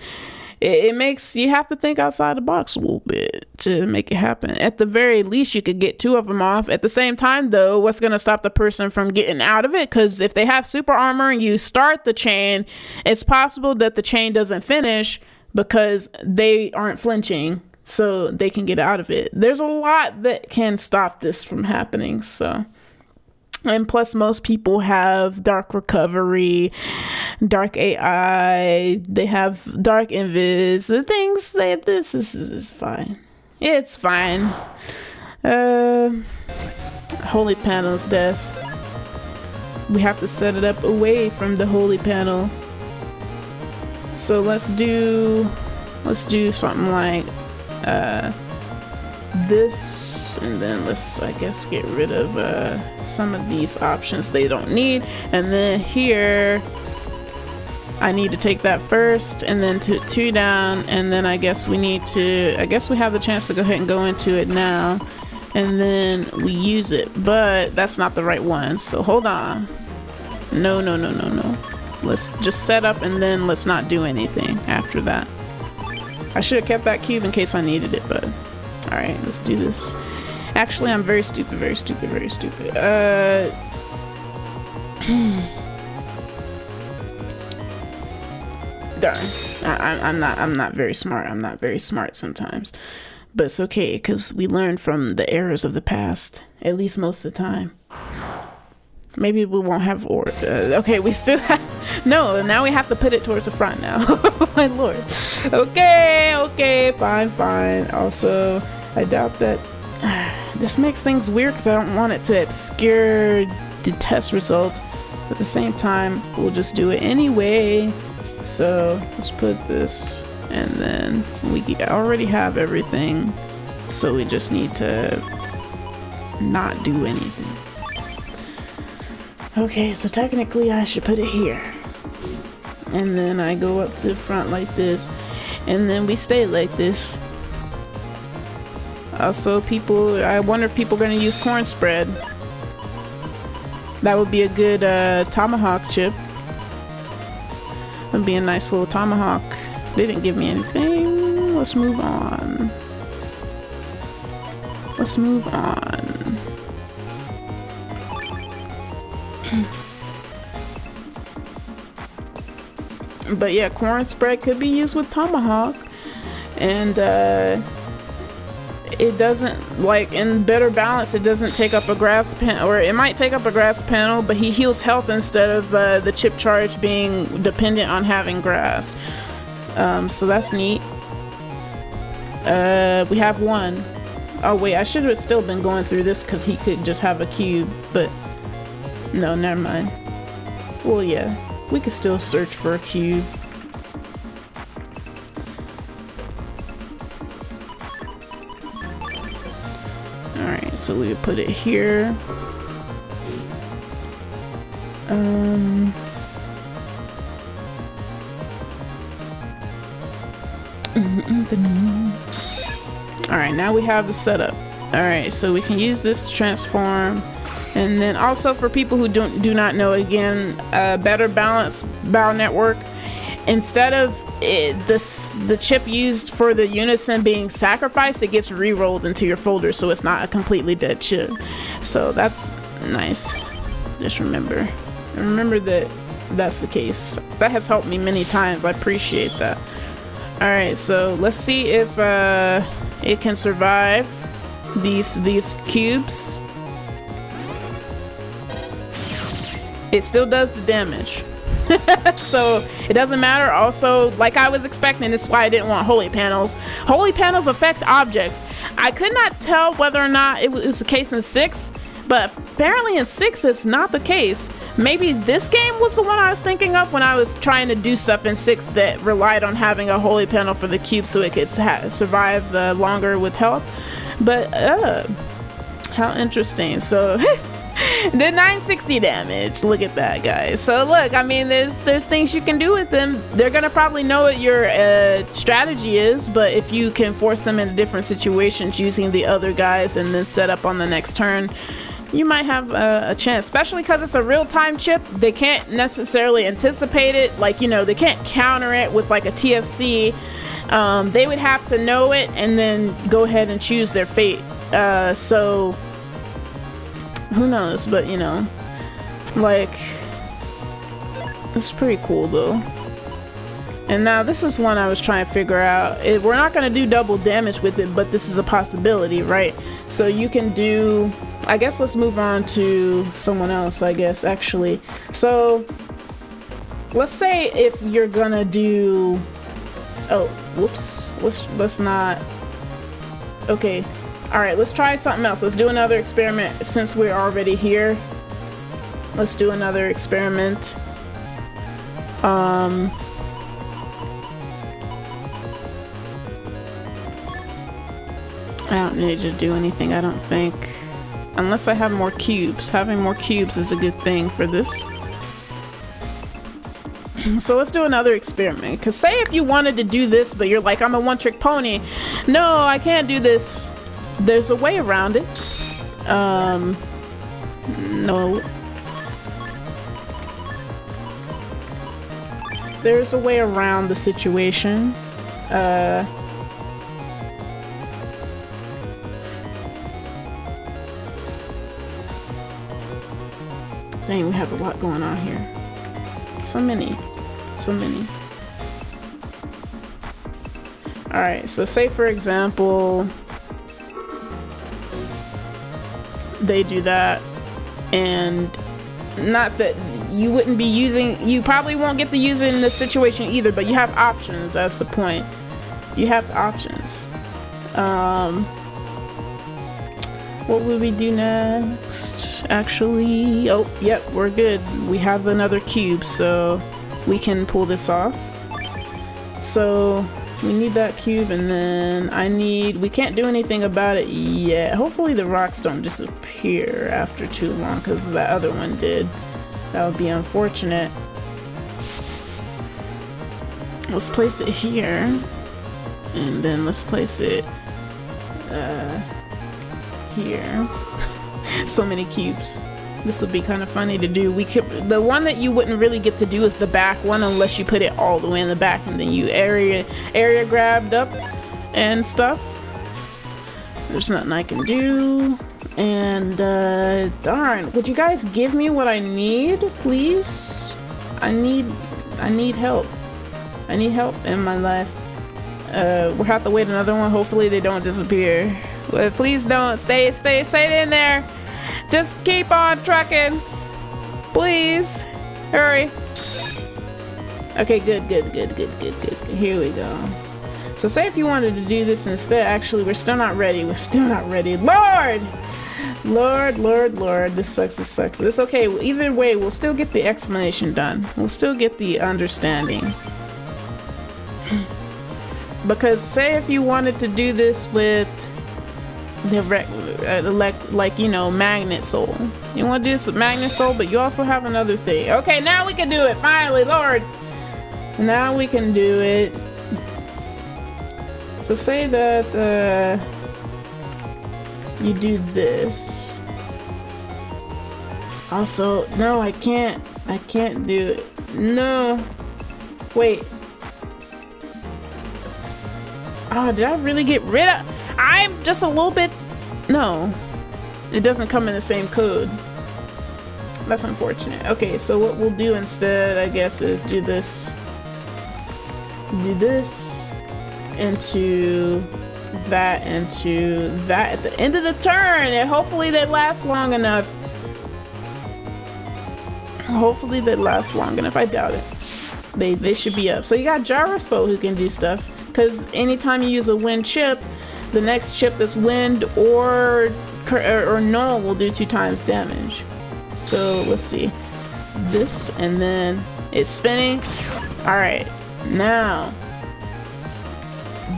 A: It makes you have to think outside the box a little bit to make it happen. At the very least, you could get 2 of them off. At the same time, though, what's going to stop the person from getting out of it? Because if they have super armor and you start the chain, it's possible that the chain doesn't finish because they aren't flinching, so they can get out of it. There's a lot that can stop this from happening, so... And plus, most people have dark recovery, dark AI, they have dark invis, the things that this is fine. It's fine. Holy panel's desk. We have to set it up away from the holy panel. So let's do something like this. And then let's, I guess, get rid of some of these options they don't need. And then here, I need to take that first, and then 2 down. And then I guess we need to, I guess we have the chance to go ahead and go into it now. And then we use it, but that's not the right one. So hold on. No. Let's just set up and then let's not do anything after that. I should have kept that cube in case I needed it, but all right, let's do this. Actually, I'm very stupid. Darn. I'm not very smart. I'm not very smart sometimes. But it's okay, because we learn from the errors of the past. At least most of the time. Maybe we won't have okay, we still have... No, now we have to put it towards the front now. Oh my lord. Okay, fine. Also, I doubt that... This makes things weird because I don't want it to obscure the test results. At the same time, we'll just do it anyway. So let's put this, and then we already have everything. So we just need to not do anything. Okay, so technically I should put it here. And then I go up to the front like this. And then we stay like this. Also, I wonder if people are going to use corn spread. That would be a good tomahawk chip. Would be a nice little tomahawk. They didn't give me anything. Let's move on. Let's move on. But yeah, corn spread could be used with tomahawk, and it doesn't, like, in better balance, it doesn't take up a grass panel, or it might take up a grass panel, but he heals health instead of the chip charge being dependent on having grass. So that's neat. We have one. Oh wait, I should have still been going through this because he could just have a cube, but no, never mind. Well, yeah, we could still search for a cube. Alright, so we would put it here. Alright, now we have the setup. Alright, so we can use this to transform. And then also for people who do not know, again, better balance bow network, instead of the chip used for the unison being sacrificed, it gets re-rolled into your folder, so it's not a completely dead chip. So that's nice. Just remember that that's the case. That has helped me many times. I appreciate that. Alright, so let's see if it can survive these cubes. It still does the damage. So it doesn't matter. Also, like I was expecting, this is why I didn't want holy panels. Holy panels affect objects. I could not tell whether or not it was the case in 6, but apparently in 6 it's not the case. Maybe this game was the one I was thinking of when I was trying to do stuff in 6 that relied on having a holy panel for the cube so it could survive longer with health. But how interesting. So did 960 damage. Look at that, guys. So look, I mean, there's things you can do with them. They're gonna probably know what your strategy is, but if you can force them into different situations using the other guys and then set up on the next turn, you might have a chance, especially because it's a real-time chip. They can't necessarily anticipate it, like, you know, they can't counter it with like a TFC. They would have to know it and then go ahead and choose their fate. So who knows, but you know, like, it's pretty cool though. And now this is one I was trying to figure out. We're not going to do double damage with it, but this is a possibility, right? So you can do, I guess let's move on to someone else, I guess, actually. So let's say if you're gonna do, oh, whoops, let's not, okay. All right, let's try something else. Let's do another experiment since we're already here. Let's do another experiment. I don't need to do anything, I don't think. Unless I have more cubes. Having more cubes is a good thing for this. So let's do another experiment. Because say if you wanted to do this, but you're like, I'm a one-trick pony. No, I can't do this. There's a way around it. No. There's a way around the situation. Dang, we have a lot going on here. So many. Alright, so say for example, they do that, and not that you wouldn't be using, you probably won't get to use it in this situation either, but you have options. That's the point. You have options. What would we do next? Actually, oh, yep, we're good. We have another cube, so we can pull this off. So we need that cube, and then we can't do anything about it yet. Hopefully the rocks don't disappear after too long, because that other one did. That would be unfortunate. Let's place it here, and then let's place it here. So many cubes. This would be kind of funny to do. We could, the one that you wouldn't really get to do is the back one unless you put it all the way in the back and then you area grabbed up and stuff. There's nothing I can do. And darn, would you guys give me what I need, please? I need help. I need help in my life. We'll have to wait another one. Hopefully they don't disappear. But please don't. Stay in there. Just keep on trucking. Please. Hurry. Okay, good. Here we go. So say if you wanted to do this instead, actually, we're still not ready. Lord. This sucks. It's okay. Either way, we'll still get the explanation done. We'll still get the understanding. Because say if you wanted to do this with the like, you know, magnet soul. You want to do this with magnet soul, but you also have another thing. Okay, now we can do it. Finally, Lord. Now we can do it. So say that you do this. Also, no, I can't do it. No. Wait. Oh, did I really get rid of? I'm just a little bit. No, it doesn't come in the same code. That's unfortunate. Okay, so what we'll do instead, I guess, is do this into that at the end of the turn, and hopefully they last long enough. I doubt it. They should be up. So you got Gyrosoul who can do stuff, because anytime you use a wind chip, the next chip that's wind or null will do 2 times damage. So let's see. This, and then it's spinning. Alright, now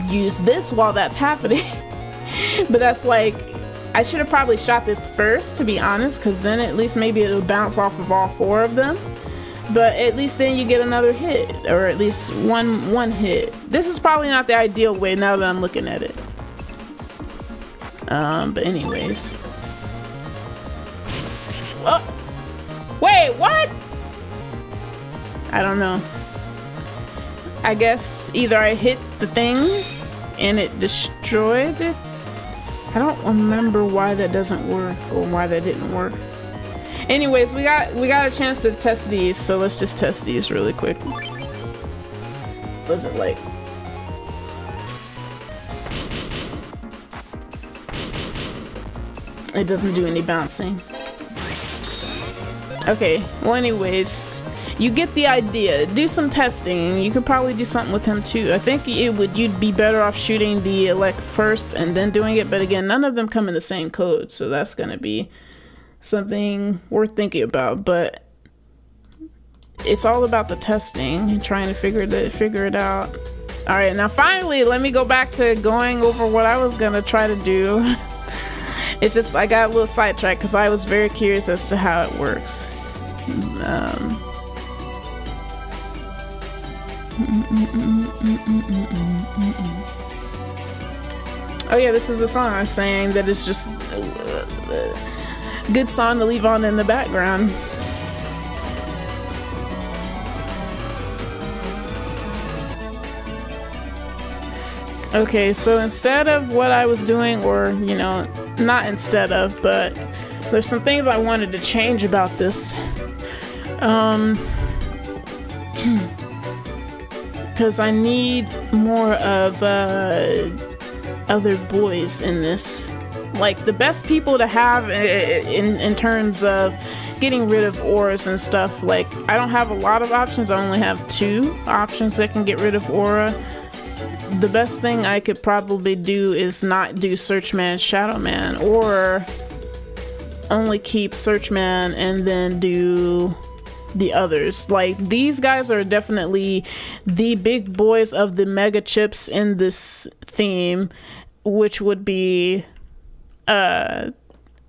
A: use this while that's happening. But that's like, I should have probably shot this first, to be honest, because then at least maybe it'll bounce off of all 4 of them. But at least then you get another hit, or at least one hit. This is probably not the ideal way now that I'm looking at it. But anyways. Oh, wait, what? I don't know. I guess either I hit the thing and it destroyed it. I don't remember why that doesn't work or why that didn't work. Anyways, we got a chance to test these, so let's just test these really quick. Was it like? It doesn't do any bouncing. Okay, well anyways, you get the idea. Do some testing. You could probably do something with him too. I think you'd be better off shooting the elect first and then doing it, but again, none of them come in the same code, so that's gonna be something worth thinking about. But it's all about the testing and trying to figure it out. All right, now finally, let me go back to going over what I was gonna try to do. It's just I got a little sidetracked because I was very curious as to how it works. Oh yeah, this is a song I sang that is just a good song to leave on in the background. Okay, so instead of what I was doing, or you know, not instead of, but there's some things I wanted to change about this. Because I need more of other boys in this. Like the best people to have in terms of getting rid of auras and stuff. Like I don't have a lot of options. I only have 2 options that can get rid of aura. The best thing I could probably do is not do Searchman, Shadowman, or only keep Searchman and then do the others. Like these guys are definitely the big boys of the mega chips in this theme, which would be Magnet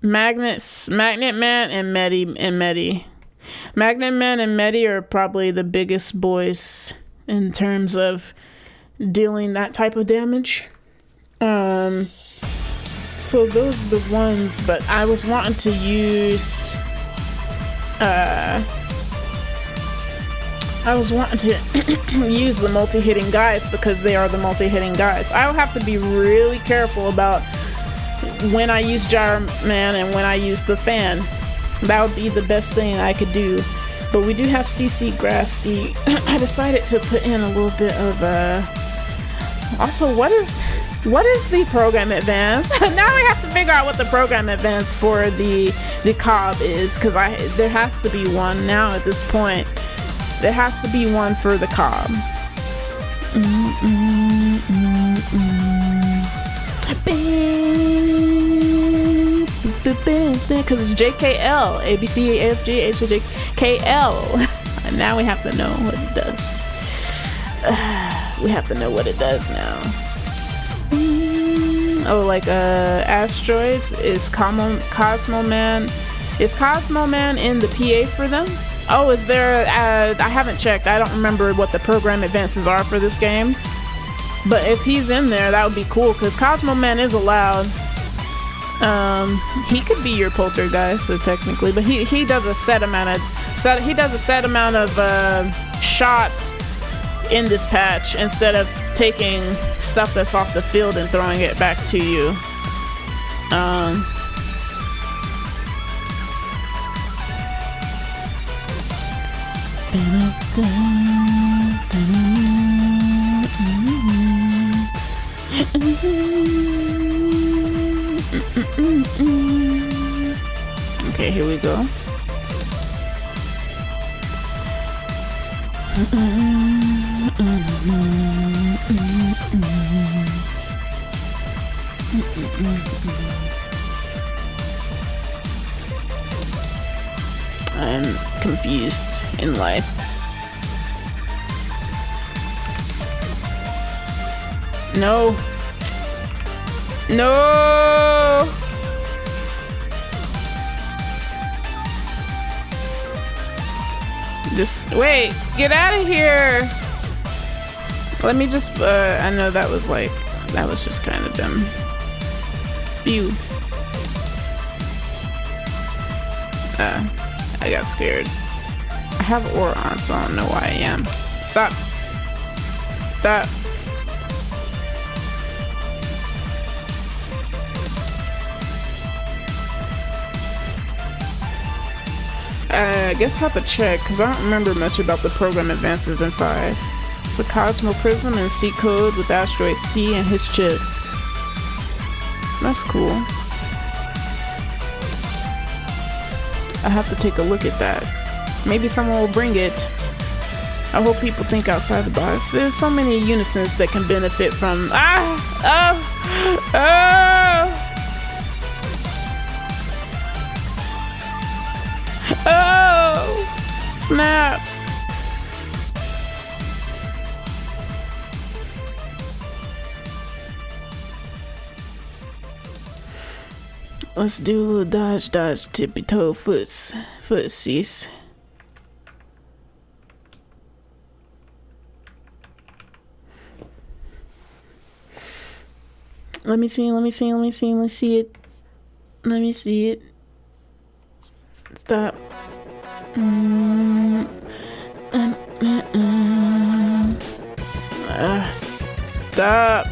A: Man and Medi. Magnet Man and Medi are probably the biggest boys in terms of dealing that type of damage. So those are the ones, but I was wanting to use I was wanting to use the multi-hitting guys because they are the multi-hitting guys. I will have to be really careful about when I use Gyro Man and when I use the fan. That would be the best thing I could do. But we do have CC grass seed. I decided to put in a little bit of also, what is the program advance? Now we have to figure out what the program advance for the cob is, because there has to be one now at this point. There has to be one for the cob. Because it's JKL, ABC, AFG, HJ, KL. And now we have to know what it does. We have to know what it does now. Oh, like asteroids is Cosmo Man. Is Cosmo Man in the PA for them? Oh, is there? I haven't checked. I don't remember what the program advances are for this game. But if he's in there, that would be cool because Cosmo Man is allowed. He could be your poltergeist, so technically, but he does a set amount of shots in this patch instead of taking stuff that's off the field and throwing it back to you. Okay, here we go. I'm confused in life. No. No. Just wait. Get out of here. Let me just I know that was just kind of dumb. Phew. I got scared. I have aura on, so I don't know why I am. Stop. Stop. I guess I'll have to check, because I don't remember much about the program advances in 5. It's a Cosmo Prism and C code with Asteroid C and his chip. That's cool. I have to take a look at that. Maybe someone will bring it. I hope people think outside the box. There's so many Unisons that can benefit from... Oh! Snap! Let's do a little dodge, tippy toe footsies. Let me see it. Stop. Stop.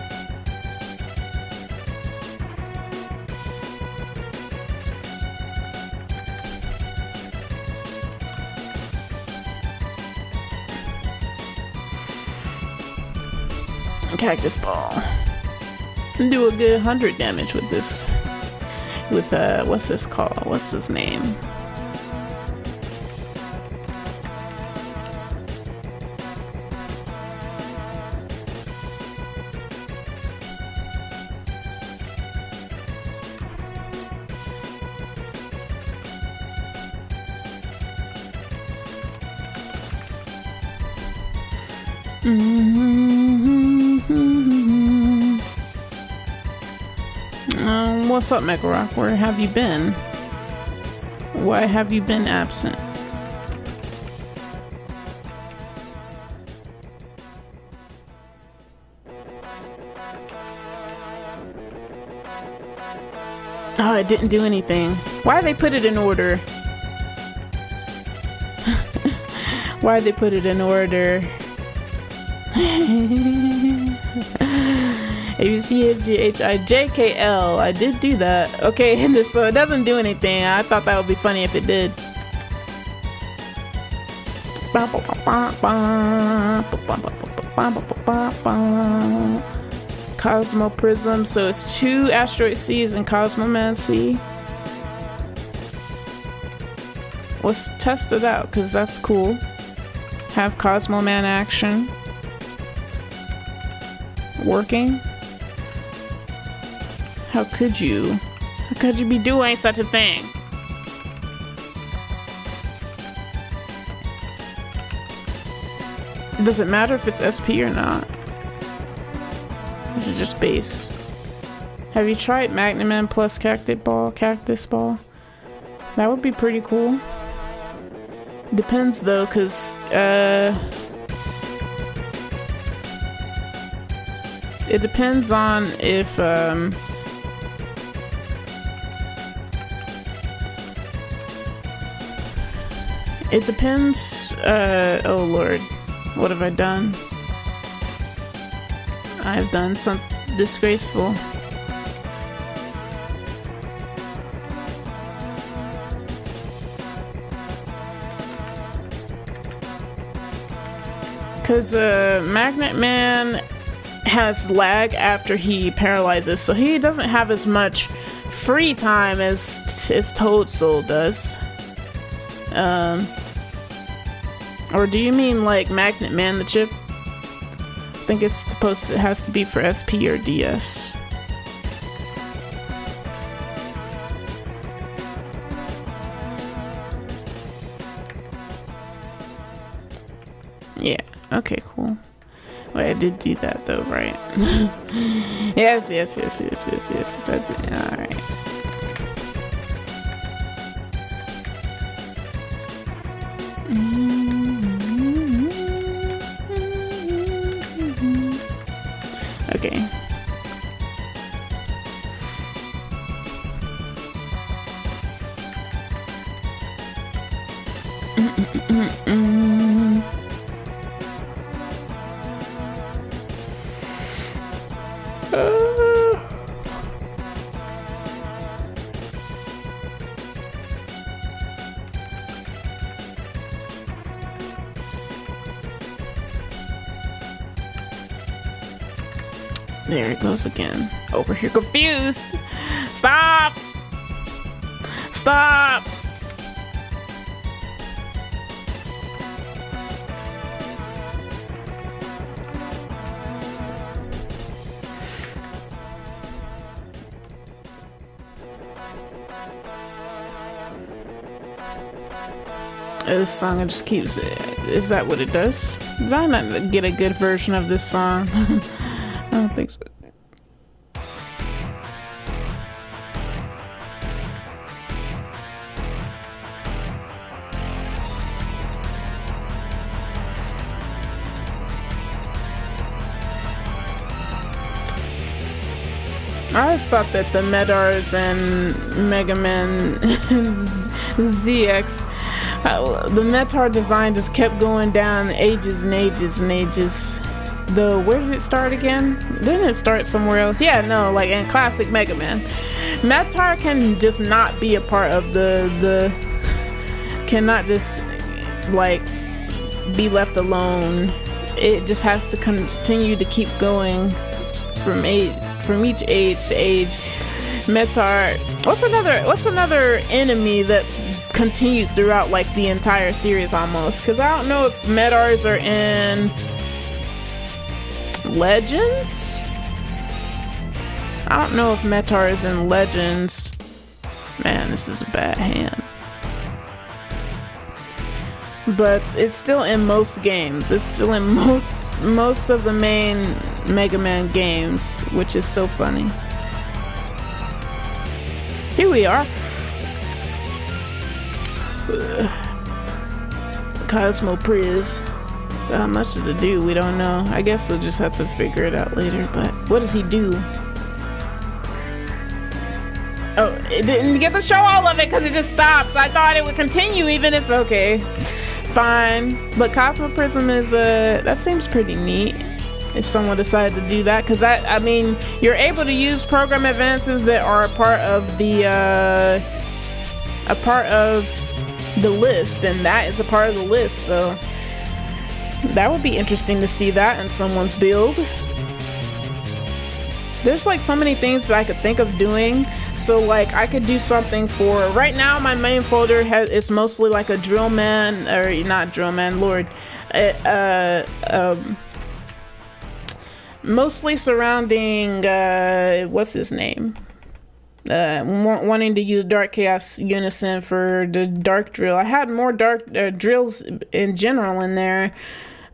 A: Cactus ball. Do a good 100 damage with this. With what's this called? What's his name? What's up, Mega Rock? Where have you been? Why have you been absent? Oh, it didn't do anything. Why did they put it in order? Why they put it in order? ABCFGHIJKL. I did do that. Okay, so it doesn't do anything. I thought that would be funny if it did. Cosmo Prism. So it's 2 Asteroid Seas and Cosmo Man Sea. Let's test it out because that's cool. Have Cosmo Man action working. How could you? How could you be doing such a thing? Does it matter if it's SP or not? This is just base. Have you tried Magnaman plus Cactus Ball? That would be pretty cool. Depends though, cause it depends on if it depends. Oh Lord, what have I done? I've done something disgraceful. Because Magnet Man has lag after he paralyzes, so he doesn't have as much free time as Toad Soul does. Or do you mean like Magnet Man the chip? I think it's supposed to, it has to be for SP or DS. Yeah, okay, cool. Wait, I did do that though, right? yes. Alright. Okay. There it goes again. Over here confused. Stop! Stop! This song just keeps it. Is that what it does? Did I not get a good version of this song? I don't think so. I thought that the Medars and Megaman ZX, the Metar design just kept going down ages and ages and ages. Where did it start again? Didn't it start somewhere else? Yeah, no, like in classic Mega Man. Metar can just not be a part of cannot just like be left alone. It just has to continue to keep going from each age to age. Metar, what's another enemy that's continued throughout like the entire series almost? Because I don't know if Medars are in Legends? I don't know if Metar is in Legends. Man, this is a bad hand. But it's still in most games. It's still in most of the main Mega Man games, which is so funny. Here we are. Cosmo Priz. So how much does it do? We don't know. I guess we'll just have to figure it out later. But what does he do? Oh, it didn't get to show all of it because it just stops. I thought it would continue even if... Okay. fine. But Cosmoprism is that seems pretty neat if someone decided to do that, because I mean, you're able to use program advances that are a part of the list, and that is a part of the list, so that would be interesting to see that in someone's build. There's like so many things that I could think of doing. So like I could do something for right now. My main folder is mostly like a drill man, or not drill man, Lord, mostly surrounding what's his name, wanting to use Dark Chaos Unison for the dark drill. I had more dark drills in general in there,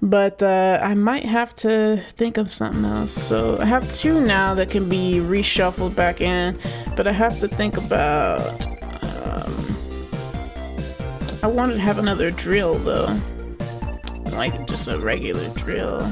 A: but I might have to think of something else. So I have 2 now that can be reshuffled back in, but I have to think about I wanted to have another drill though, like just a regular drill.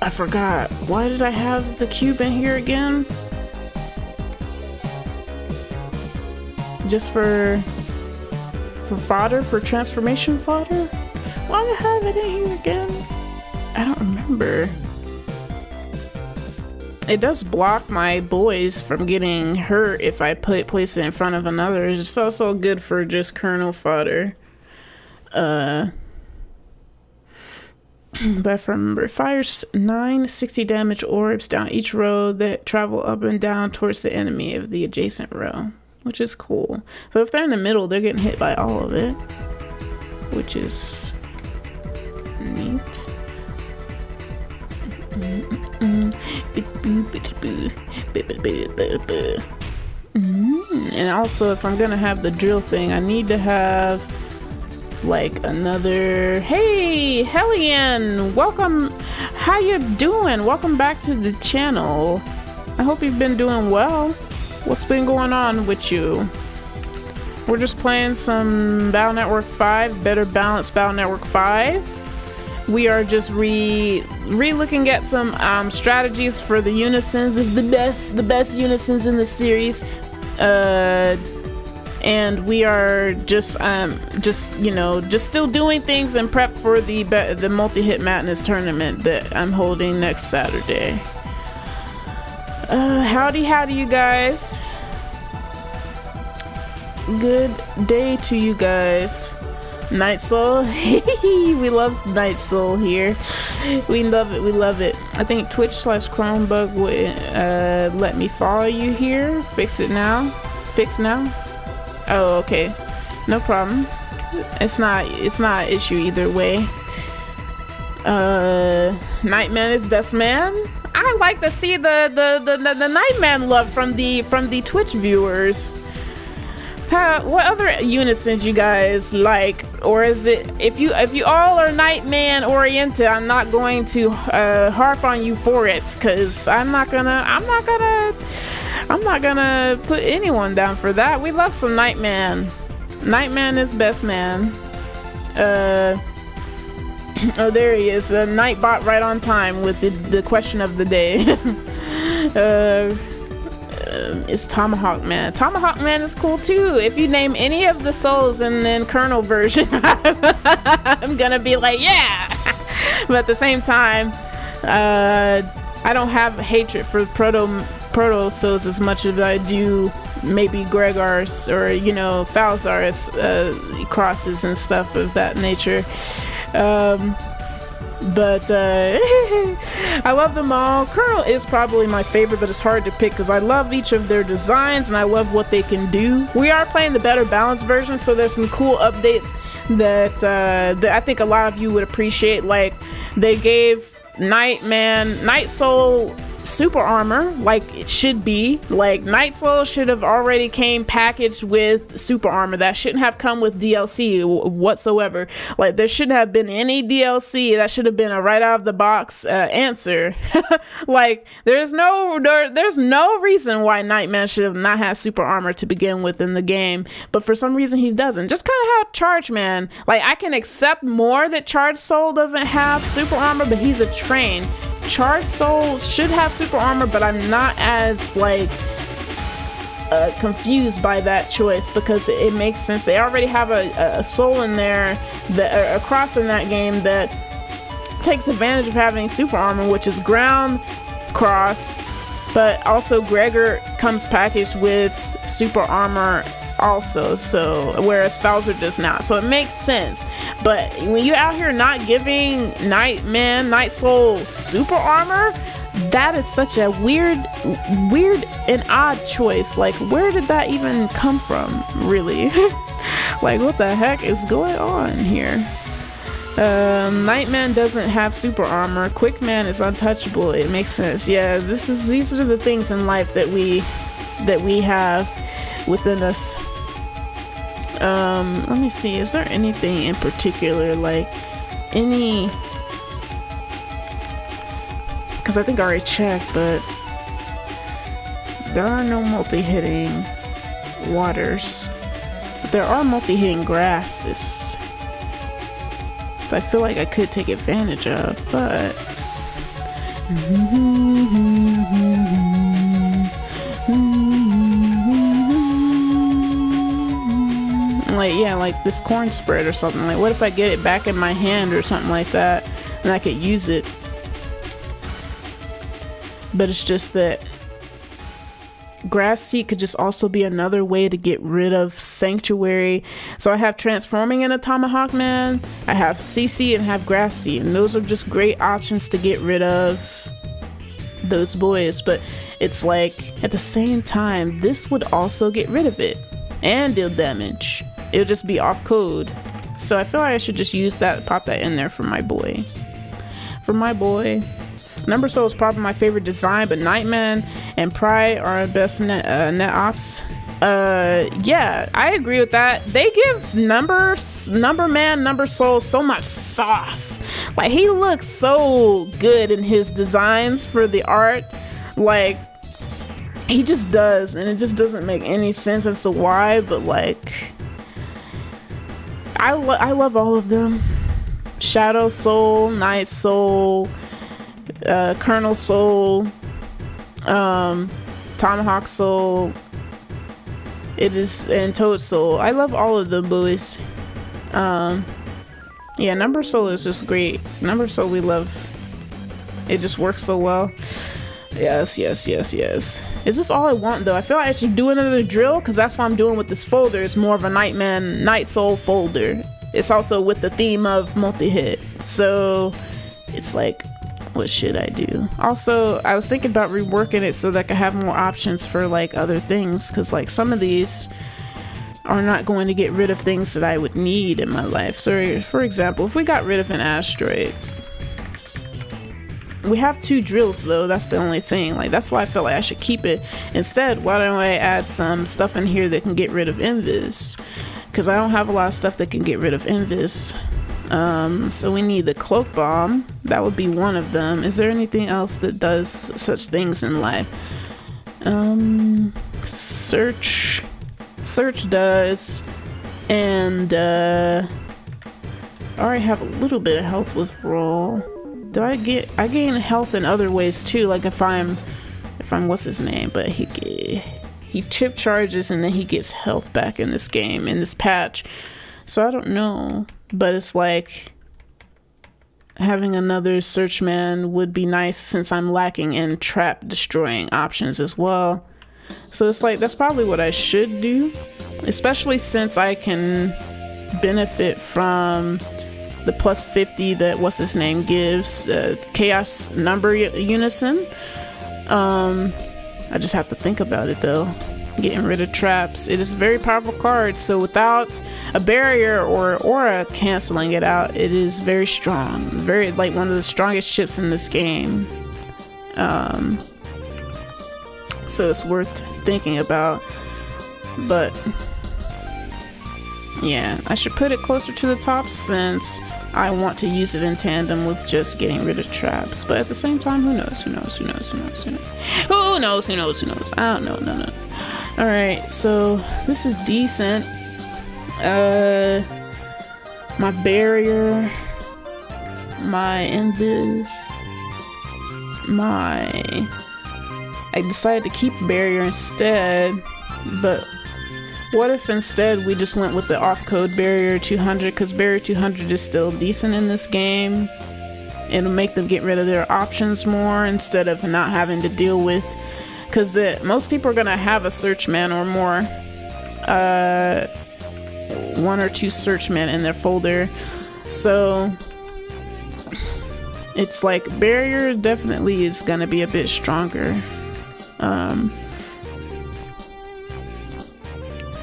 A: I forgot. Why did I have the cube in here again? Just for fodder, for transformation fodder? Why did I have it in here again? I don't remember. It does block my boys from getting hurt if I place it in front of another. It's also good for just kernel fodder. But if I remember, it fires 9 60 damage orbs down each row that travel up and down towards the enemy of the adjacent row, which is cool. So if they're in the middle, they're getting hit by all of it, which is neat. And also, if I'm gonna have the drill thing, I need to have like another. Hey Hellion, welcome. How you doing? Welcome back to the channel. I hope you've been doing well. What's been going on with you? We're just playing some Battle Network 5, Better Balanced Battle Network 5. We are just re-looking at some strategies for the Unisons, of the best Unisons in the series. And we are just still doing things in prep for the multi-hit madness tournament that I'm holding next Saturday. Howdy you guys. Good day to you guys. Night Soul. We love Night Soul here. We love it. I think Twitch/Chromebug would let me follow you here. Fix now. Oh, okay. No problem. It's not an issue either way. Nightman is best man. I like to see the Nightman love from the Twitch viewers. What other Unisons you guys like, or is it if you all are Nightman oriented, I'm not going to harp on you for it, because I'm not gonna put anyone down for that. We love some Nightman. Nightman is best man. Oh, there he is. Nightbot right on time with the question of the day. It's Tomahawk Man. Tomahawk Man is cool too. If you name any of the souls in the kernel version, I'm gonna be like, yeah. But at the same time, I don't have hatred for proto souls as much as I do maybe Gregars or Falzar's crosses and stuff of that nature. But I love them all. Colonel is probably my favorite, but it's hard to pick because I love each of their designs and I love what they can do. We are playing the better balanced version, so there's some cool updates that I think a lot of you would appreciate. Like they gave Night Soul super armor like it should be. Like Night Soul should have already came packaged with super armor. That shouldn't have come with DLC whatsoever. Like there shouldn't have been any DLC. That should have been a right out of the box answer. Like there's no reason why Nightman should have not had super armor to begin with in the game, but for some reason he doesn't. Just kind of how Charge Man, like I can accept more that Charge Soul doesn't have super armor, but he's a train. Charged Soul should have super armor, but I'm not as like confused by that choice because it makes sense. They already have a soul in there, a cross in that game that takes advantage of having super armor, which is ground cross, but also Gregor comes packaged with super armor also, so whereas Bowser does not, so it makes sense. But when you're out here not giving Night Soul super armor, that is such a weird and odd choice. Like where did that even come from, really? Like what the heck is going on here? Nightman doesn't have super armor. Quickman is untouchable. It makes sense. Yeah, these are the things in life that we have within us. Let me see, is there anything in particular, like any, because I think I already checked, but there are no multi-hitting waters. There are multi-hitting grasses that I feel like I could take advantage of, but like, yeah, like this corn spread or something. Like what if I get it back in my hand or something like that and I could use it? But it's just that grass seed could just also be another way to get rid of Sanctuary. So I have transforming into Tomahawk Man, I have CC, and have grass seed, and those are just great options to get rid of those boys. But it's like at the same time, this would also get rid of it and deal damage. It'll just be off code. So I feel like I should just use that, pop that in there for my boy. Number Soul is probably my favorite design, but Nightman and Pride are best net ops. Yeah, I agree with that. They give Number Soul so much sauce. Like he looks so good in his designs for the art. Like he just does, and it just doesn't make any sense as to why, but like I love all of them. Shadow Soul, Night Soul, Colonel Soul, Tomahawk Soul, and Toad Soul. I love all of the boys. Yeah, Number Soul is just great. Number Soul we love. It just works so well. Yes. Is this all I want though? I feel like I should do another drill because that's what I'm doing with this folder. It's more of a Night Soul folder. It's also with the theme of multi-hit. So it's like, what should I do? Also, I was thinking about reworking it so that I could have more options for like other things, because like some of these are not going to get rid of things that I would need in my life. So for example, if we got rid of an asteroid, we have 2 drills though. That's the only thing. Like that's why I felt like I should keep it. Instead, why don't I add some stuff in here that can get rid of invis? Because I don't have a lot of stuff that can get rid of invis. So we need the cloak bomb. That would be one of them. Is there anything else that does such things in life? Search does, and I already have a little bit of health withdrawal. I gain health in other ways too, like if I'm what's his name, but he chip charges and then he gets health back in this game, in this patch. So I don't know, but it's like having another searchman would be nice since I'm lacking in trap destroying options as well. So it's like that's probably what I should do, especially since I can benefit from the plus 50 that what's his name gives, chaos number unison. I just have to think about it though. Getting rid of traps. It is a very powerful card, so without a barrier or aura canceling it out, it is very strong. Very, like, one of the strongest chips in this game. So it's worth thinking about. But yeah, I should put it closer to the top since I want to use it in tandem with just getting rid of traps. But at the same time, who knows? Who knows? Who knows? Who knows? Who knows? Who knows? Who knows? Who knows? I don't know. No. All right, so this is decent. My barrier, my invis, I decided to keep barrier instead, but what if instead we just went with the off code barrier 200, because barrier 200 is still decent in this game. It'll make them get rid of their options more instead of not having to deal with, because most people are gonna have a search man or more, 1 or 2 search men in their folder, so it's like barrier definitely is gonna be a bit stronger.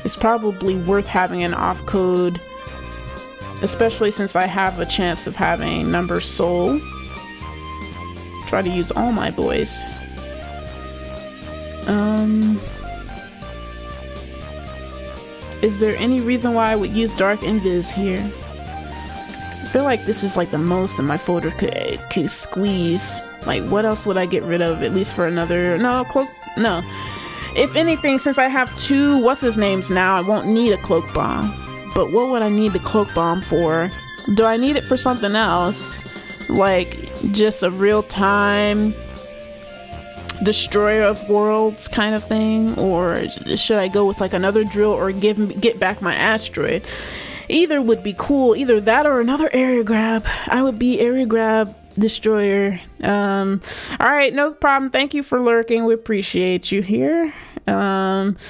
A: It's probably worth having an off code, especially since I have a chance of having number soul. Try to use all my boys. Is there any reason why I would use dark invis here? I feel like this is like the most in my folder could squeeze. Like, what else would I get rid of, at least for another? No, cloak. No. If anything, since I have 2 what's his names now, I won't need a cloak bomb. But what would I need the cloak bomb for? Do I need it for something else, like just a real-time destroyer of worlds kind of thing, or should I go with like another drill or get back my asteroid? Either would be cool, either that or another area grab. I would be area grab destroyer. All right, no problem. Thank you for lurking. We appreciate you here. Okay.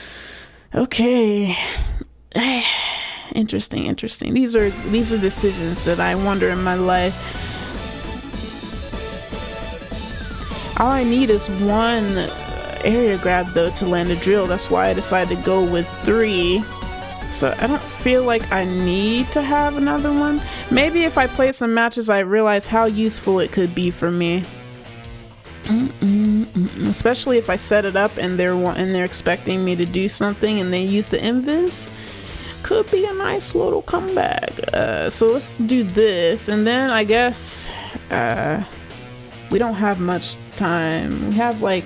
A: Interesting. These are decisions that I wonder in my life. All I need is 1 area grab though to land a drill. That's why I decided to go with 3. So I don't feel like I need to have another one. Maybe if I play some matches, I realize how useful it could be for me. Especially if I set it up and they're expecting me to do something and they use the invis. Could be a nice little comeback. So let's do this, and then I guess we don't have much time. We have like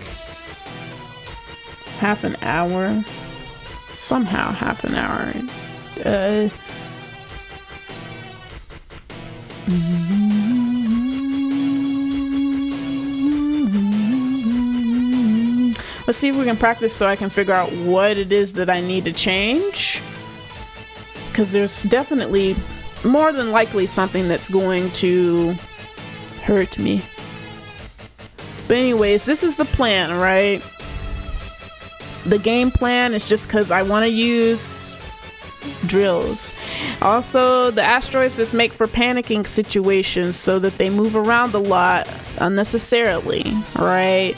A: half an hour. Somehow half an hour. Let's see if we can practice so I can figure out what it is that I need to change, because there's definitely more than likely something that's going to hurt me. But anyways, this is the plan, right? The game plan is just because I want to use drills. Also, the asteroids just make for panicking situations so that they move around a lot unnecessarily, right?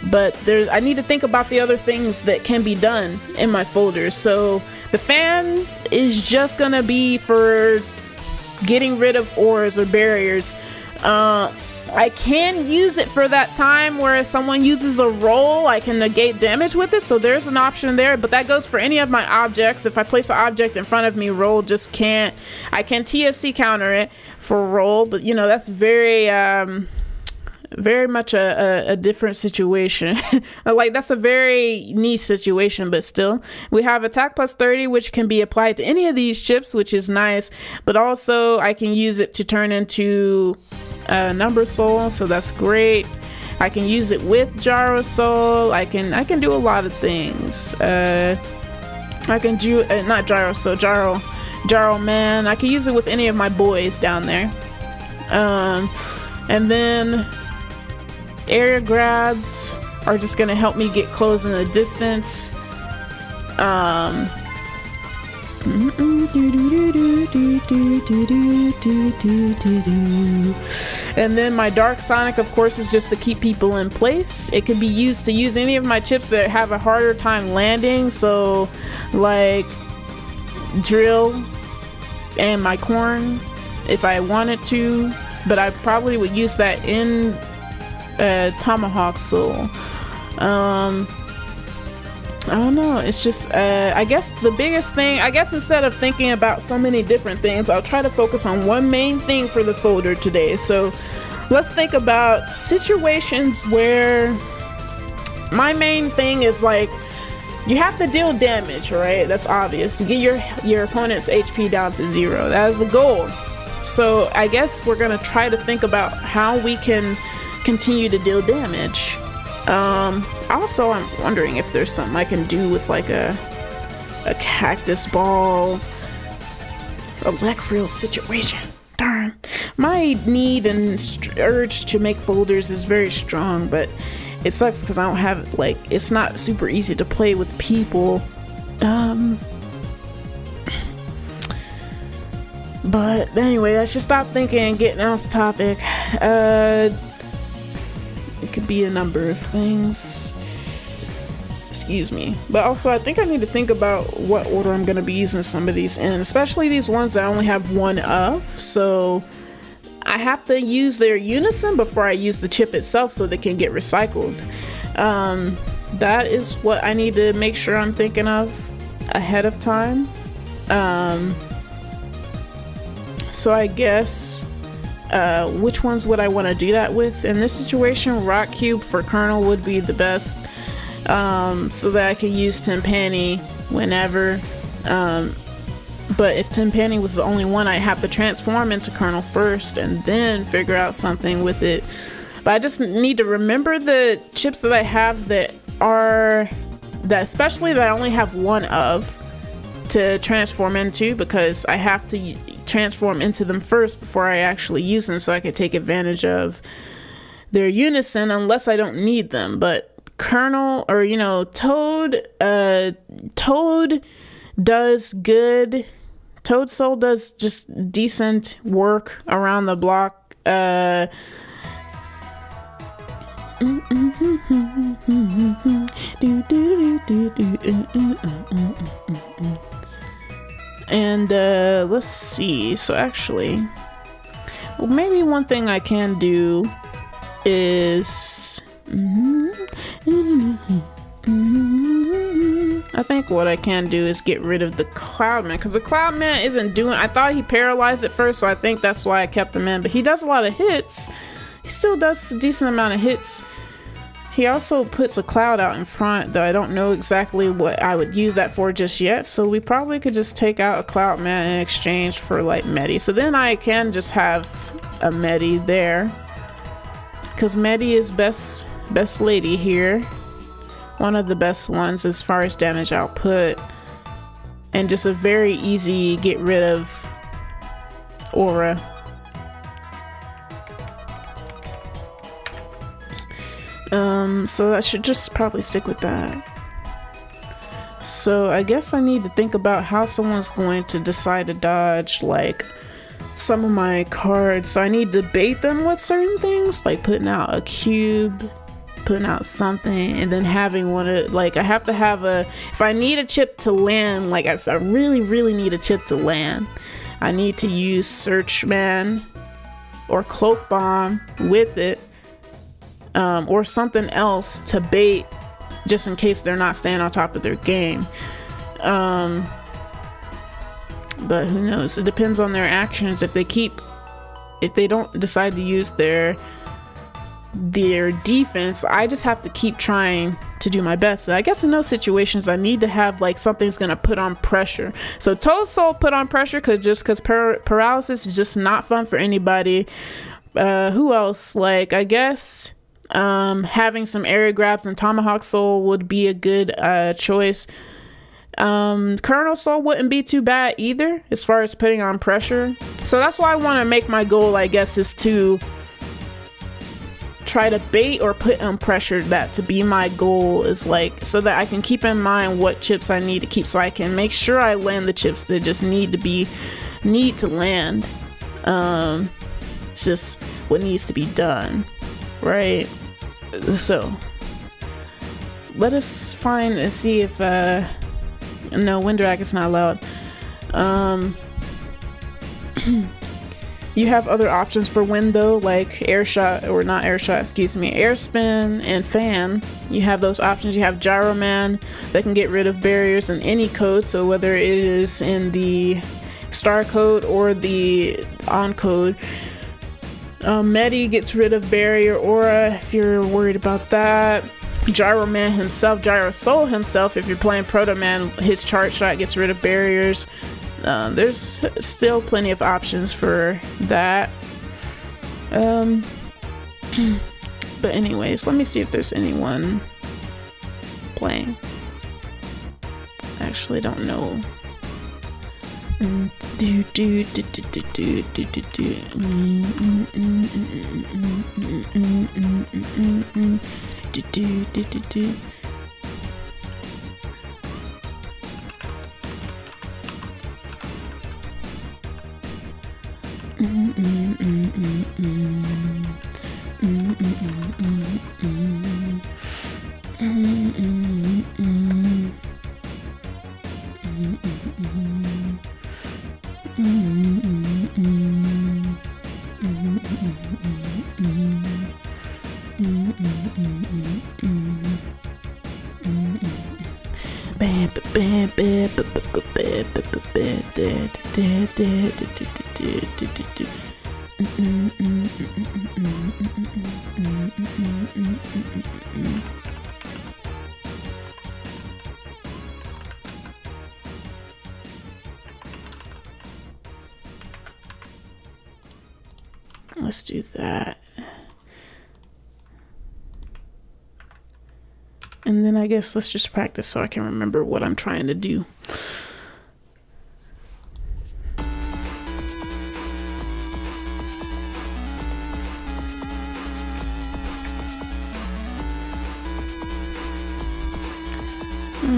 A: But I need to think about the other things that can be done in my folder. So the fan is just gonna be for getting rid of ores or barriers. I can use it for that time where someone uses a roll, I can negate damage with it, so there's an option there, but that goes for any of my objects. If I place an object in front of me, roll just can't. I can TFC counter it for roll, but you know, that's very much a different situation. Like, that's a very niche situation, but still. We have attack plus 30, which can be applied to any of these chips, which is nice, but also I can use it to turn into number soul, so that's great. I can use it with gyro soul. I can do a lot of things. I can do not gyro soul, gyro man. I can use it with any of my boys down there. And then area grabs are just gonna help me get close in the distance. And then my Dark Sonic, of course, is just to keep people in place. It can be used to use any of my chips that have a harder time landing, so like drill and my corn if I wanted to, but I probably would use that in Tomahawk Soul. I don't know, it's just I guess the biggest thing, I guess instead of thinking about so many different things, I'll try to focus on one main thing for the folder today. So let's think about situations where my main thing is like, you have to deal damage, right? That's obvious. You get your opponent's HP down to 0. That is the goal. So I guess we're gonna try to think about how we can continue to deal damage. Also, I'm wondering if there's something I can do with like a cactus ball, a Electrial situation. Darn, my need and urge to make folders is very strong, but it sucks because I don't have, like, it's not super easy to play with people. But anyway, let's just stop thinking and getting off topic. It could be a number of things. Excuse me. But also, I think I need to think about what order I'm going to be using some of these in, especially these ones that I only have one of. So I have to use their unison before I use the chip itself so they can get recycled. That is what I need to make sure I'm thinking of ahead of time. So I guess which ones would I want to do that with? In this situation, Rock Cube for Colonel would be the best, so that I could use Timpani whenever. But if Timpani was the only one, I have to transform into Colonel first and then figure out something with it. But I just need to remember the chips that I have that especially that I only have one of to transform into, because I have to transform into them first before I actually use them so I can take advantage of their unison unless I don't need them. But Colonel, or Toad does good. Toad Soul does just decent work around the block. And let's see, so actually, well, maybe one thing I can do is I think what I can do is get rid of the Cloudman, because the Cloudman isn't doing, I thought he paralyzed at first, so I think that's why I kept him in, but he does a lot of hits. He still does a decent amount of hits. He also puts a cloud out in front, though I don't know exactly what I would use that for just yet, so we probably could just take out a Cloudman in exchange for like Medi. So then I can just have a Medi there, because Medi is best lady here, one of the best ones as far as damage output, and just a very easy get rid of aura. So I should just probably stick with that. So I guess I need to think about how someone's going to decide to dodge like some of my cards. So I need to bait them with certain things, like putting out a cube, putting out something, and then having one of, like, I have to have if I need a chip to land, like if I really need a chip to land, I need to use Search Man or Cloak Bomb with it. Or something else to bait, just in case they're not staying on top of their game. But who knows? It depends on their actions. If they don't decide to use their defense, I just have to keep trying to do my best. I guess in those situations, I need to have like something's gonna put on pressure. So Toad Soul put on pressure because paralysis is just not fun for anybody. Who else? Like, I guess having some area grabs and Tomahawk Soul would be a good choice. Colonel Soul wouldn't be too bad either as far as putting on pressure. So that's why I want to make my goal, I guess, is to try to bait or put unpressured. That to be my goal, is like so that I can keep in mind what chips I need to keep, so I can make sure I land the chips that just need to land. It's just what needs to be done, right? So let us find and see if no, wind drag is not allowed. You have other options for wind though, like air shot, or not air shot, excuse me, air spin and fan. You have those options. You have gyro man that can get rid of barriers in any code, so whether it is in the star code or the on code. Medi gets rid of barrier aura if you're worried about that. Gyro man himself, Gyro Soul himself, if you're playing Proto Man, his charge shot gets rid of barriers. There's still plenty of options for that. But anyways, let me see if there's anyone playing. I actually don't know. Let's do that. And then I guess let's just practice so I can remember what I'm trying to do.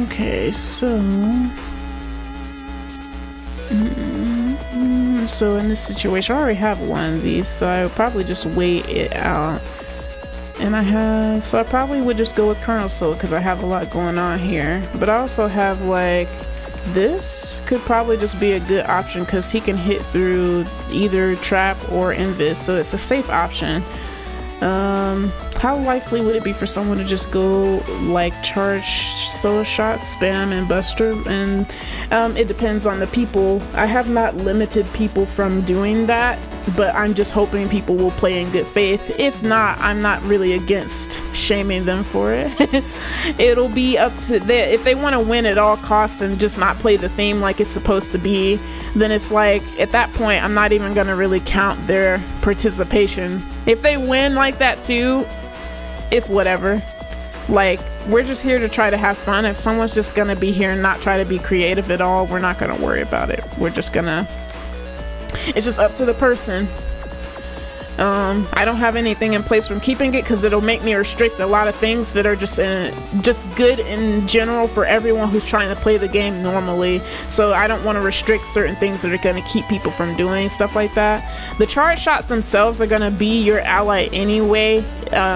A: Okay, so so in this situation, I already have one of these, so I would probably just wait it out. And I probably would just go with Kernel Soul because I have a lot going on here. But I also have like this could probably just be a good option because he can hit through either trap or invis, so it's a safe option. How likely would it be for someone to just go like charge soul shot, spam, and buster? And it depends on the people. I have not limited people from doing that, but I'm just hoping people will play in good faith. If not, I'm not really against shaming them for it. It'll be up to them. If they want to win at all costs and just not play the theme like it's supposed to be, then it's like at that point I'm not even gonna really count their participation. If they win like that too, it's whatever. Like, we're just here to try to have fun. If someone's just gonna be here and not try to be creative at all, we're not gonna worry about it. We're just gonna, it's just up to the person. I don't have anything in place from keeping it because it'll make me restrict a lot of things that are just good in general for everyone who's trying to play the game normally. So I don't want to restrict certain things that are going to keep people from doing stuff like that. The charge shots themselves are going to be your ally anyway.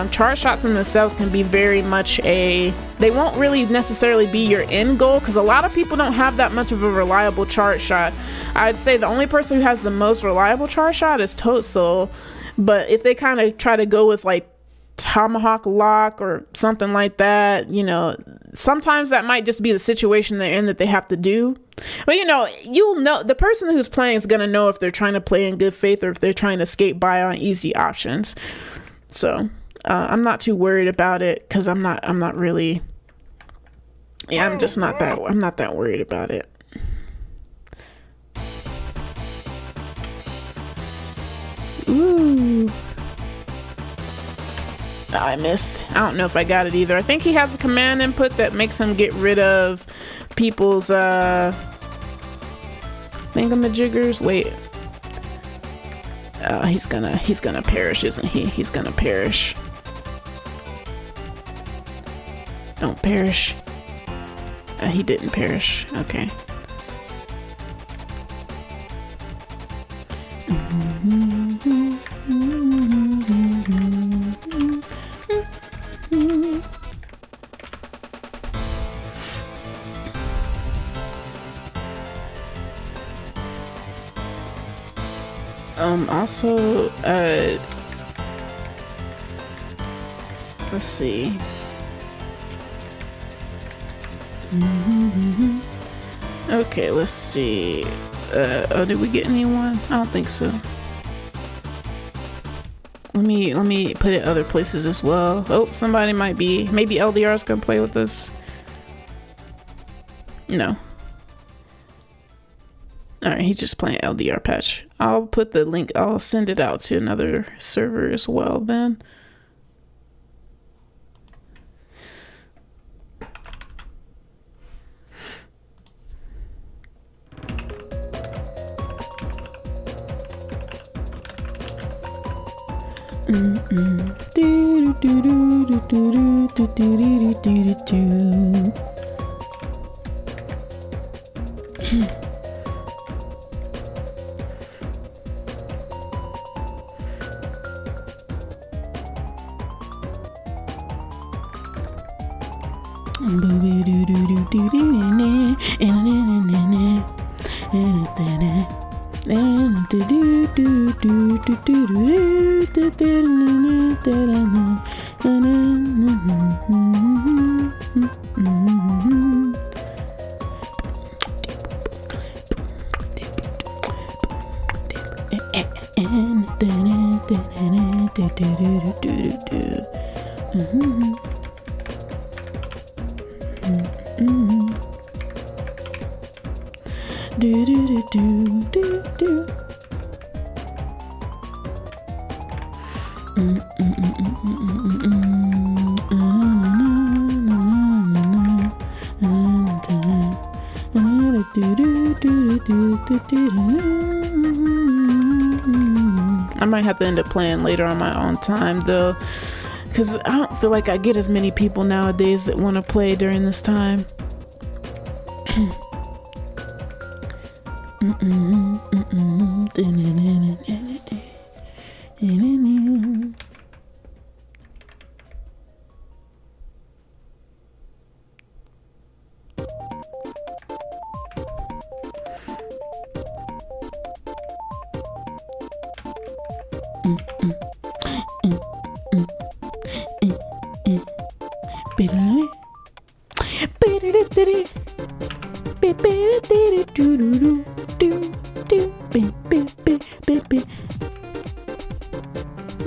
A: Charge shots in themselves can be very much they won't really necessarily be your end goal because a lot of people don't have that much of a reliable charge shot. I'd say the only person who has the most reliable charge shot is Toadsoul. But if they kind of try to go with like Tomahawk Lock or something like that, you know, sometimes that might just be the situation they're in that they have to do. But you'll know the person who's playing is gonna know if they're trying to play in good faith or if they're trying to skate by on easy options. So I'm not too worried about it because I'm not really. Yeah, I'm not that worried about it. Ooh. I missed. I don't know if I got it either. I think he has a command input that makes him get rid of people's thingamajiggers. Wait. He's gonna perish, isn't he? He's gonna perish. Don't perish. He didn't perish. Okay. Also, let's see. Okay, let's see. Oh, did we get anyone? I don't think so. Let me put it other places as well. Oh, somebody might be. Maybe LDR's gonna play with us. No. Alright, he's just playing LDR patch. I'll put the link, I'll send it out to another server as well then. I might have to end up playing later on my own time though, because I don't feel like I get as many people nowadays that want to play during this time.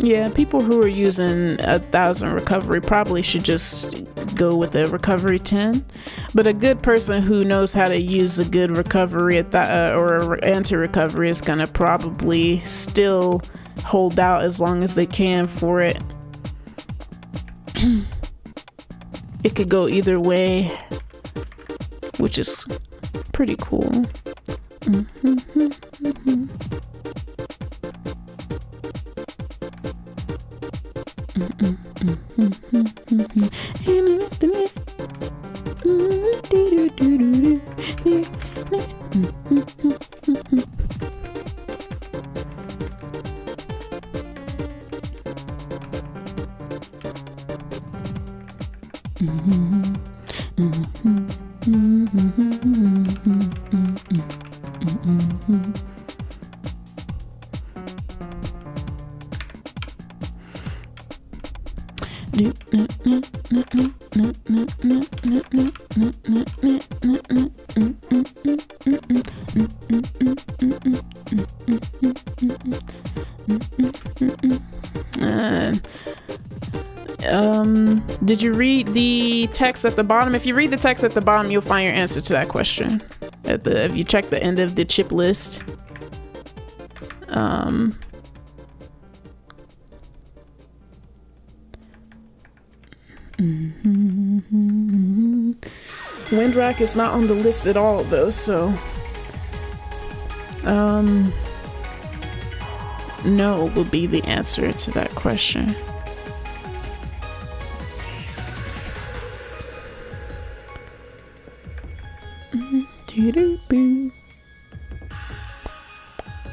A: Yeah, people who are using 1,000 recovery probably should just go with a recovery 10, but a good person who knows how to use a good recovery at that or anti-recovery is gonna probably still hold out as long as they can for it. It could go either way, which is pretty cool. Did you read the text at the bottom? If you read the text at the bottom, you'll find your answer to that question. If you check the end of the chip list. Windrak is not on the list at all though, so no would be the answer to that question.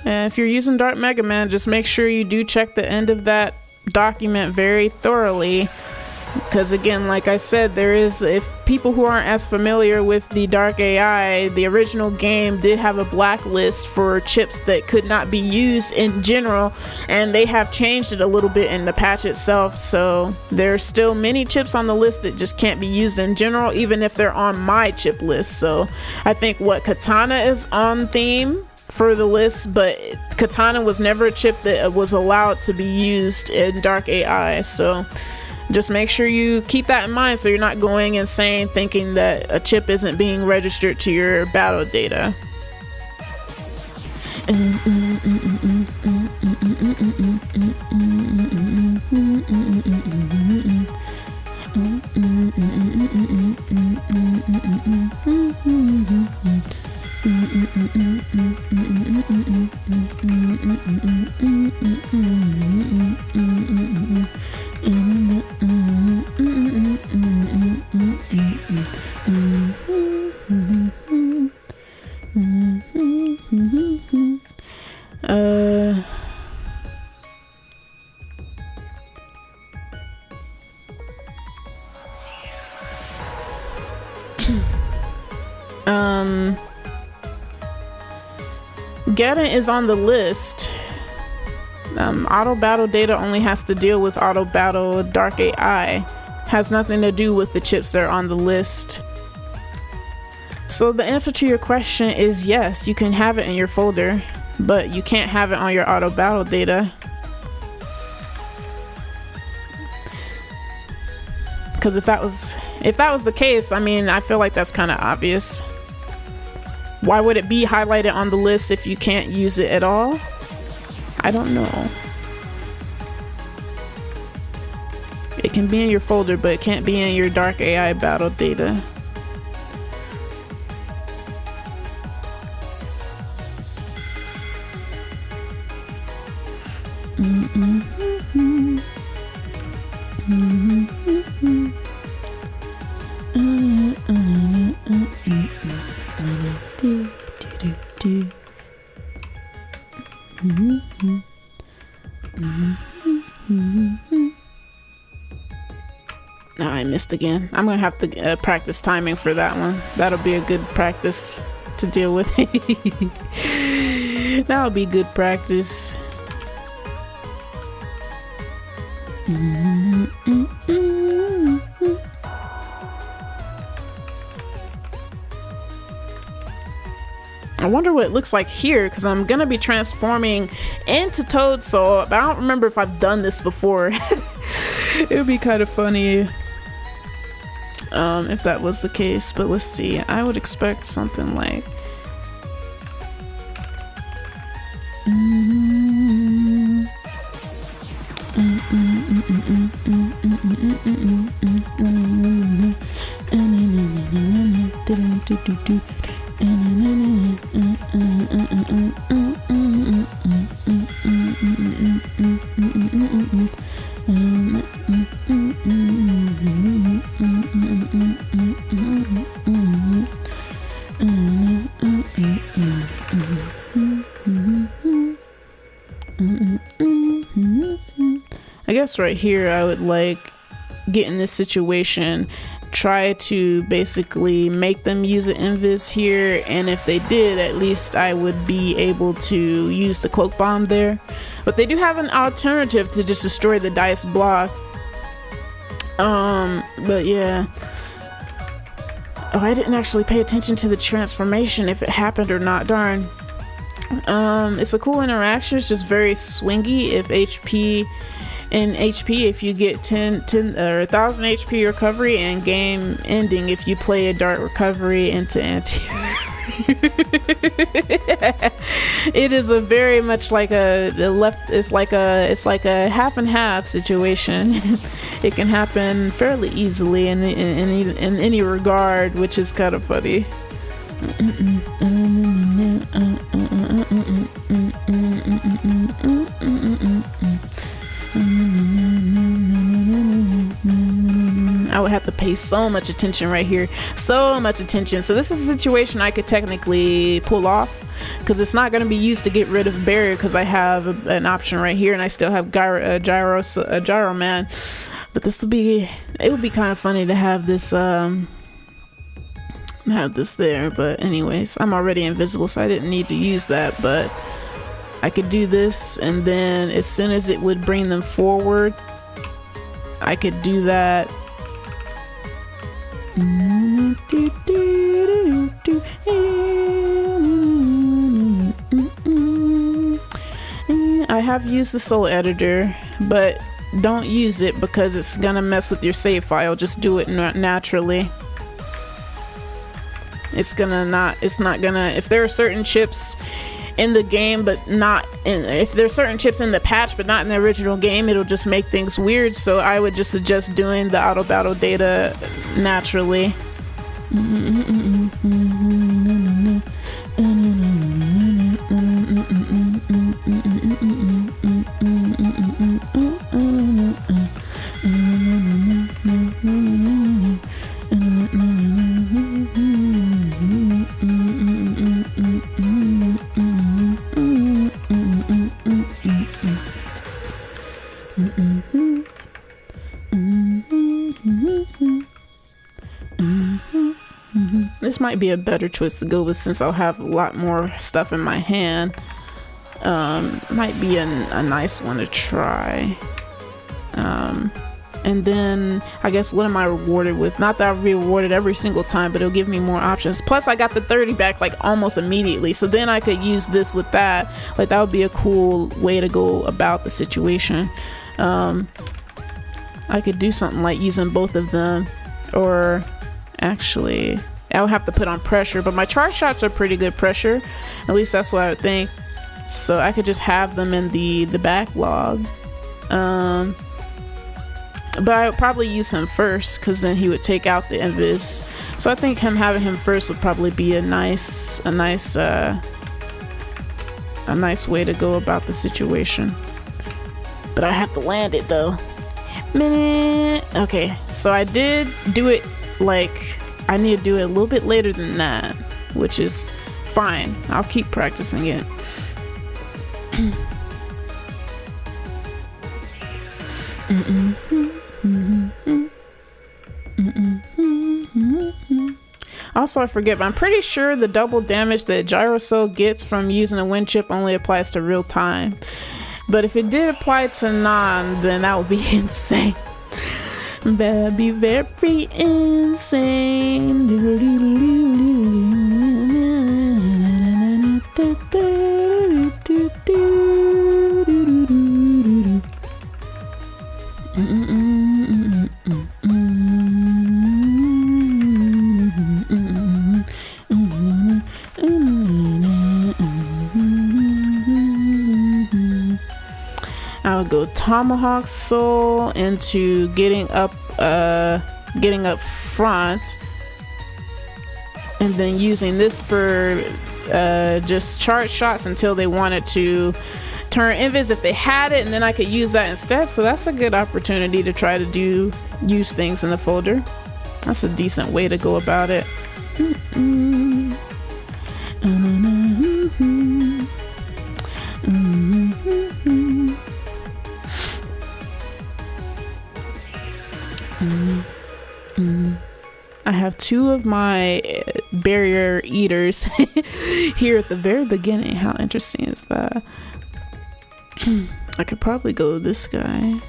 A: And if you're using Dark Mega Man, just make sure you do check the end of that document very thoroughly. Because again, like I said, if people who aren't as familiar with the Dark AI, the original game did have a blacklist for chips that could not be used in general, and they have changed it a little bit in the patch itself. So there's still many chips on the list that just can't be used in general, even if they're on my chip list. So I think Katana is on theme for the list, but Katana was never a chip that was allowed to be used in Dark AI. So just make sure you keep that in mind, so you're not going insane thinking that a chip isn't being registered to your battle data. Gaddon is on the list. Auto battle data only has to deal with auto battle. Dark AI has nothing to do with the chips that are on the list. So the answer to your question is yes, you can have it in your folder, but you can't have it on your auto battle data. Because if that was the case, I mean, I feel like that's kind of obvious. Why would it be highlighted on the list if you can't use it at all? I don't know. It can be in your folder, but it can't be in your Dark AI battle data. I missed again. I'm gonna have to practice timing for that one. That'll be a good practice to deal with. That'll be good practice. I wonder what it looks like here, because I'm gonna be transforming into Toad Soul, but I don't remember if I've done this before. It would be kind of funny if that was the case, but let's see. I would expect something like I guess right here I would like get in this situation, try to basically make them use an invis here, and if they did, at least I would be able to use the cloak bomb there. But they do have an alternative to just destroy the dice block. But yeah. Oh, I didn't actually pay attention to the transformation, if it happened or not, darn. It's a cool interaction. It's just very swingy. If if you get 10 or 1000 HP recovery, and game ending if you play a dark recovery into anti. It is a very much like it's like a half and half situation. It can happen fairly easily in any regard, which is kind of funny. I would have to pay me so much attention right here, so much attention. So this is a situation I could technically pull off, because it's not going to be used to get rid of barrier, because I have an option right here, and I still have gyro man. But it would be kind of funny to have this there. But anyways, I'm already invisible, so I didn't need to use that. But I could do this, and then as soon as it would bring them forward, I could do that. I have used the soul editor, but don't use it because it's gonna mess with your save file. Just do it naturally. It's not gonna, if there are certain chips in the game but not in, if there's certain chips in the patch but not in the original game, it'll just make things weird. So I would just suggest doing the auto battle data naturally. This might be a better choice to go with, since I'll have a lot more stuff in my hand. Might be a nice one to try. And then I guess, what am I rewarded with? Not that I'll be rewarded every single time, but it'll give me more options. Plus I got the 30 back like almost immediately, so then I could use this with that. Like, that would be a cool way to go about the situation. I could do something like using both of them, or actually I would have to put on pressure, but my charge shots are pretty good pressure, at least that's what I would think. So I could just have them in the backlog. But I would probably use him first, because then he would take out the invis. So I think having him first would probably be a nice way to go about the situation. But I have to land it though. Okay, so I did do it, like, I need to do it a little bit later than that, which is fine. I'll keep practicing it. Also, I forget, but I'm pretty sure the double damage that Gyrosoul gets from using a wind chip only applies to real time. But if it did apply to non, then that would be insane. That'd be very insane. I would go Tomahawk Soul into getting up front, and then using this for just charge shots until they wanted to turn invis if they had it, and then I could use that instead. So that's a good opportunity to try to use things in the folder. That's a decent way to go about it. I have two of my barrier eaters here at the very beginning. How interesting is that? I could probably go this guy.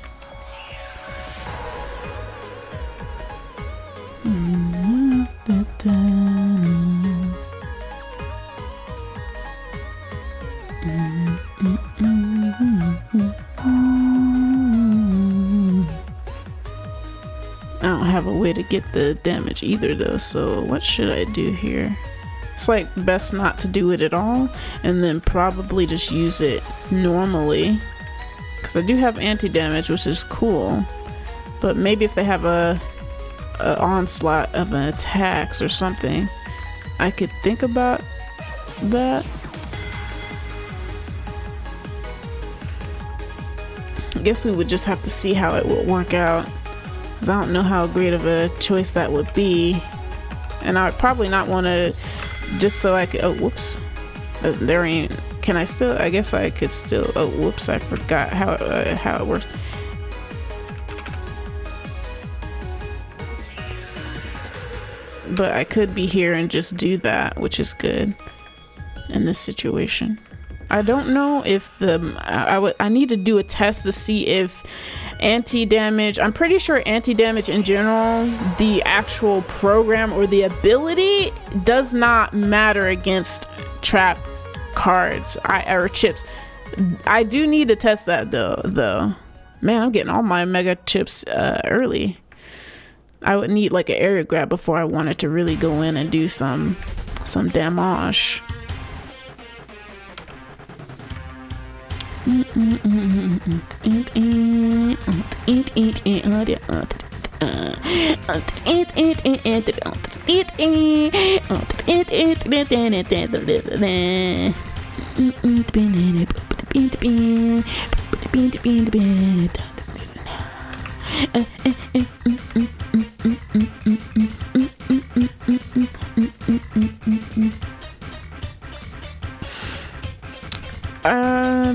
A: I don't have a way to get the damage either though, so what should I do here? It's like best not to do it at all, and then probably just use it normally, because I do have anti-damage, which is cool. But maybe if they have a onslaught of an attacks or something, I could think about that. I guess we would just have to see how it would work out. because I don't know how great of a choice that would be. And I would probably not want to, just so I could, oh, whoops. There ain't, can I still, I guess I could still, oh, whoops, I forgot how it works. But I could be here and just do that, which is good in this situation. I don't know if I need to do a test to see if anti-damage, I'm pretty sure anti-damage in general, the actual program or the ability does not matter against trap cards or chips. I do need to test that though. Man, I'm getting all my mega chips early. I would need like an area grab before I wanted to really go in and do some damage.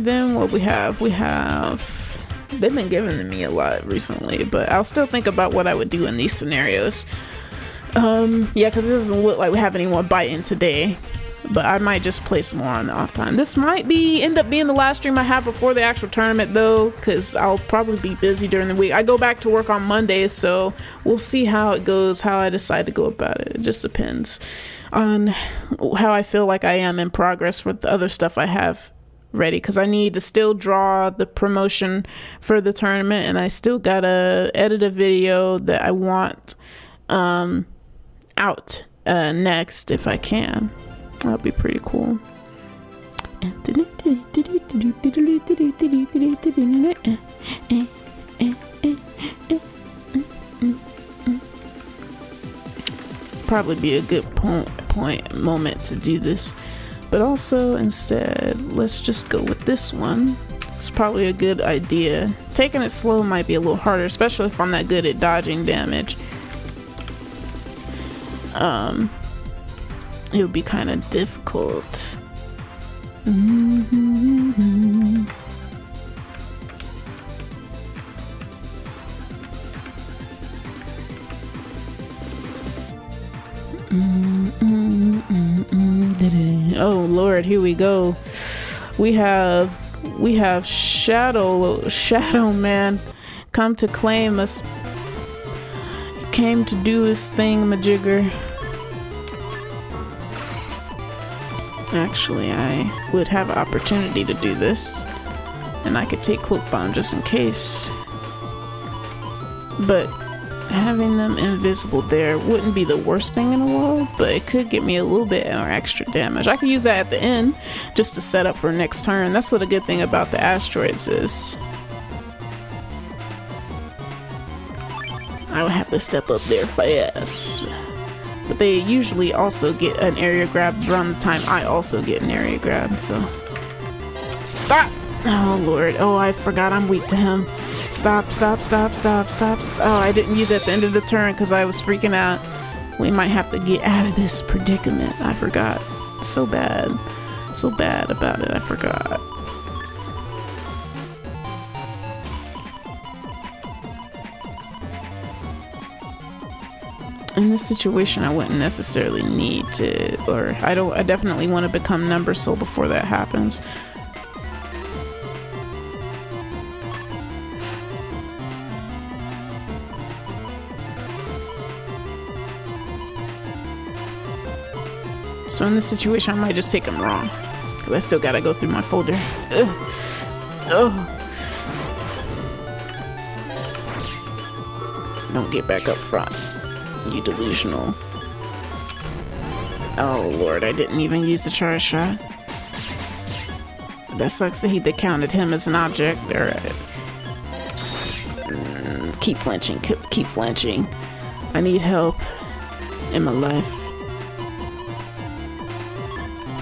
A: Then what we have, they've been giving to me a lot recently, but I'll still think about what I would do in these scenarios. Yeah, because it doesn't look like we have any more bite-in today, but I might just play some more on the off time. This might end up being the last stream I have before the actual tournament though, because I'll probably be busy during the week. I go back to work on Monday, so we'll see how it goes, how I decide to go about it. It just depends on how I feel like I am in progress with the other stuff I have ready, because I need to still draw the promotion for the tournament, and I still gotta edit a video that I want out next if I can. That'll be pretty cool. Probably be a good moment to do this. But also, instead, let's just go with this one. It's probably a good idea. Taking it slow might be a little harder, especially if I'm that good at dodging damage. It would be kind of difficult. Oh Lord, here we go. We have Shadow Man come to claim us. He came to do his thing, majigger. Actually, I would have an opportunity to do this, and I could take Cloak Bomb just in case. But having them invisible there wouldn't be the worst thing in the world, but it could get me a little bit more extra damage. I could use that at the end just to set up for next turn. That's what a good thing about the asteroids is. I would have to step up there fast. But they usually also get an area grab around the time I also get an area grab, so. Stop! Oh Lord, oh I forgot I'm weak to him. Stop. Oh, I didn't use it at the end of the turn because I was freaking out. We might have to get out of this predicament. I forgot. So bad about it, I forgot. In this situation, I wouldn't necessarily need to, or I definitely want to become number soul before that happens. So in this situation, I might just take them wrong, because I still gotta go through my folder. Don't get back up front, you delusional. Oh Lord, I didn't even use the charge shot. That sucks that they counted him as an object. Alright. Keep flinching, keep flinching. I need help in my life.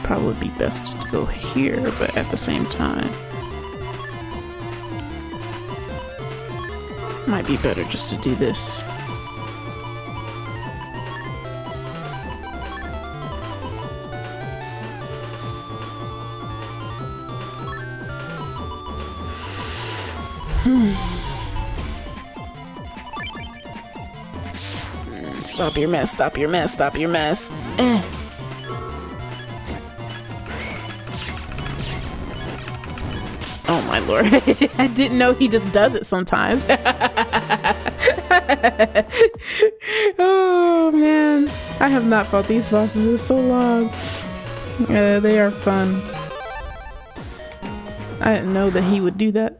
A: Probably be best to go here, but at the same time. Might be better just to do this. Stop your mess, stop your mess, stop your mess. Oh my lord. I didn't know he just does it sometimes. Oh man. I have not fought these bosses in so long. They are fun. I didn't know that he would do that.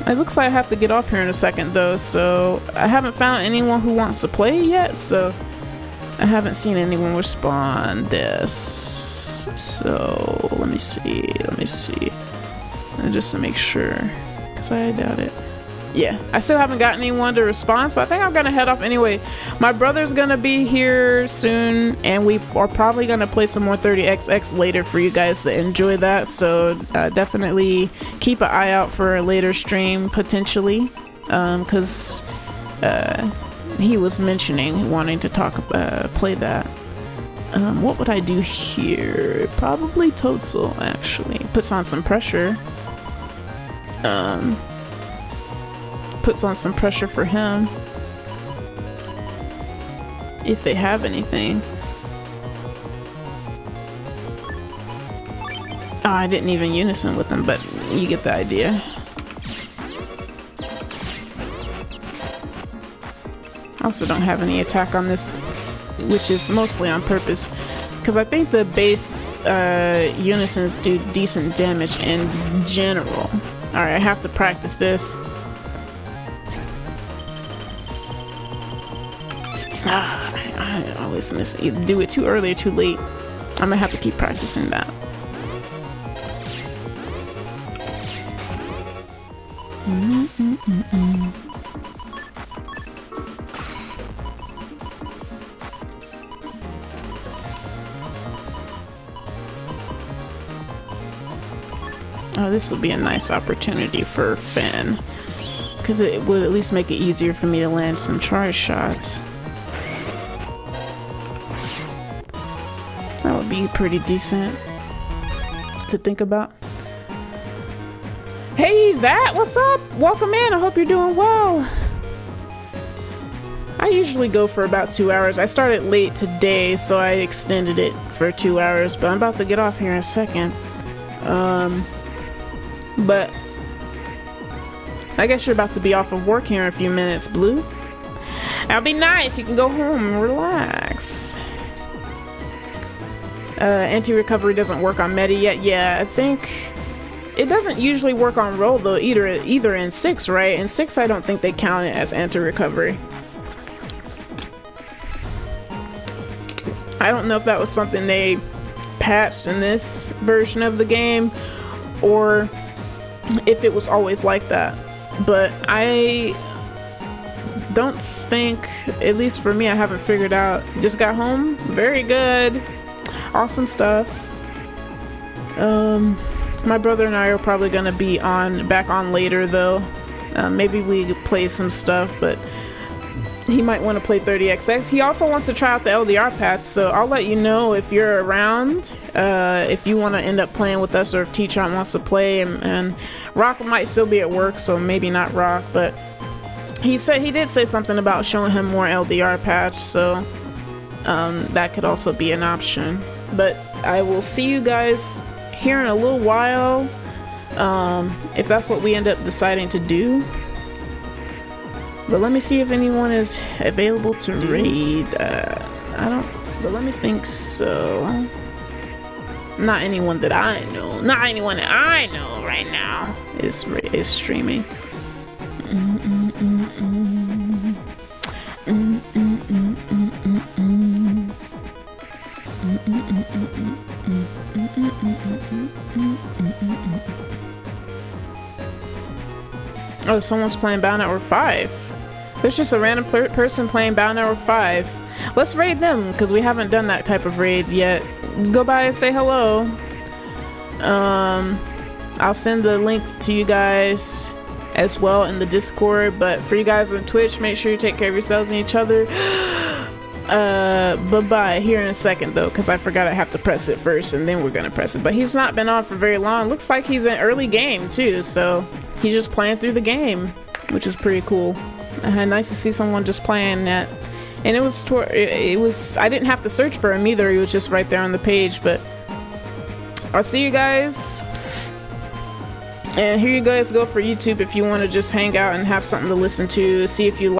A: It looks like I have to get off here in a second though, so I haven't found anyone who wants to play yet, so I haven't seen anyone respond this. So let me see, just to make sure, because I doubt it. Yeah, I still haven't gotten anyone to respond, so I think I'm gonna head off anyway. My brother's gonna be here soon, and we are probably gonna play some more 30XX later for you guys to enjoy that, so definitely keep an eye out for a later stream potentially, because he was mentioning wanting to play that. What would I do here? Probably Toadstool, actually. Puts on some pressure. Puts on some pressure for him. If they have anything. Oh, I didn't even unison with them, but you get the idea. I also don't have any attack on this, which is mostly on purpose, because I think the base unisons do decent damage in general. Alright, I have to practice this. I always miss it. Either do it too early or too late. I'm gonna have to keep practicing that. Oh, this will be a nice opportunity for Finn, because it would at least make it easier for me to land some charge shots. That would be pretty decent to think about. Hey, what's up? Welcome in. I hope you're doing well. I usually go for about 2 hours. I started late today, so I extended it for 2 hours, but I'm about to get off here in a second. But I guess you're about to be off of work here in a few minutes, Blue. That'll be nice. You can go home and relax. Anti-recovery doesn't work on meta yet. Yeah, I think it doesn't usually work on roll though, either in 6, right? In 6, I don't think they count it as anti-recovery. I don't know if that was something they patched in this version of the game, or if it was always like that. But I don't think, at least for me, I haven't figured out. Just got home. Very good. Awesome stuff. My brother and I are probably gonna be back on later though. Maybe we play some stuff, but he might want to play 30XX. He also wants to try out the LDR patch, so I'll let you know if you're around, if you want to end up playing with us, or if T-Chomp wants to play, and Rock might still be at work, so maybe not Rock, but he did say something about showing him more LDR patch, so that could also be an option. But I will see you guys here in a little while, if that's what we end up deciding to do. But let me see if anyone is available to raid. But let me think. So not anyone that I know. Not anyone that I know right now is streaming. Oh, someone's playing Bound Network 5. There's just a random person playing Bound Network 5. Let's raid them, because we haven't done that type of raid yet. Go by and say hello. I'll send the link to you guys as well in the Discord. But for you guys on Twitch, make sure you take care of yourselves and each other. Bye-bye here in a second though, because I forgot I have to press it first and then we're gonna press it. But he's not been on for very long. Looks like he's in early game too, so he's just playing through the game, which is pretty cool. Nice to see someone just playing that. And it was I didn't have to search for him either. He was just right there on the page. But I'll see you guys. And here you guys go for YouTube if you want to just hang out and have something to listen to, see if you like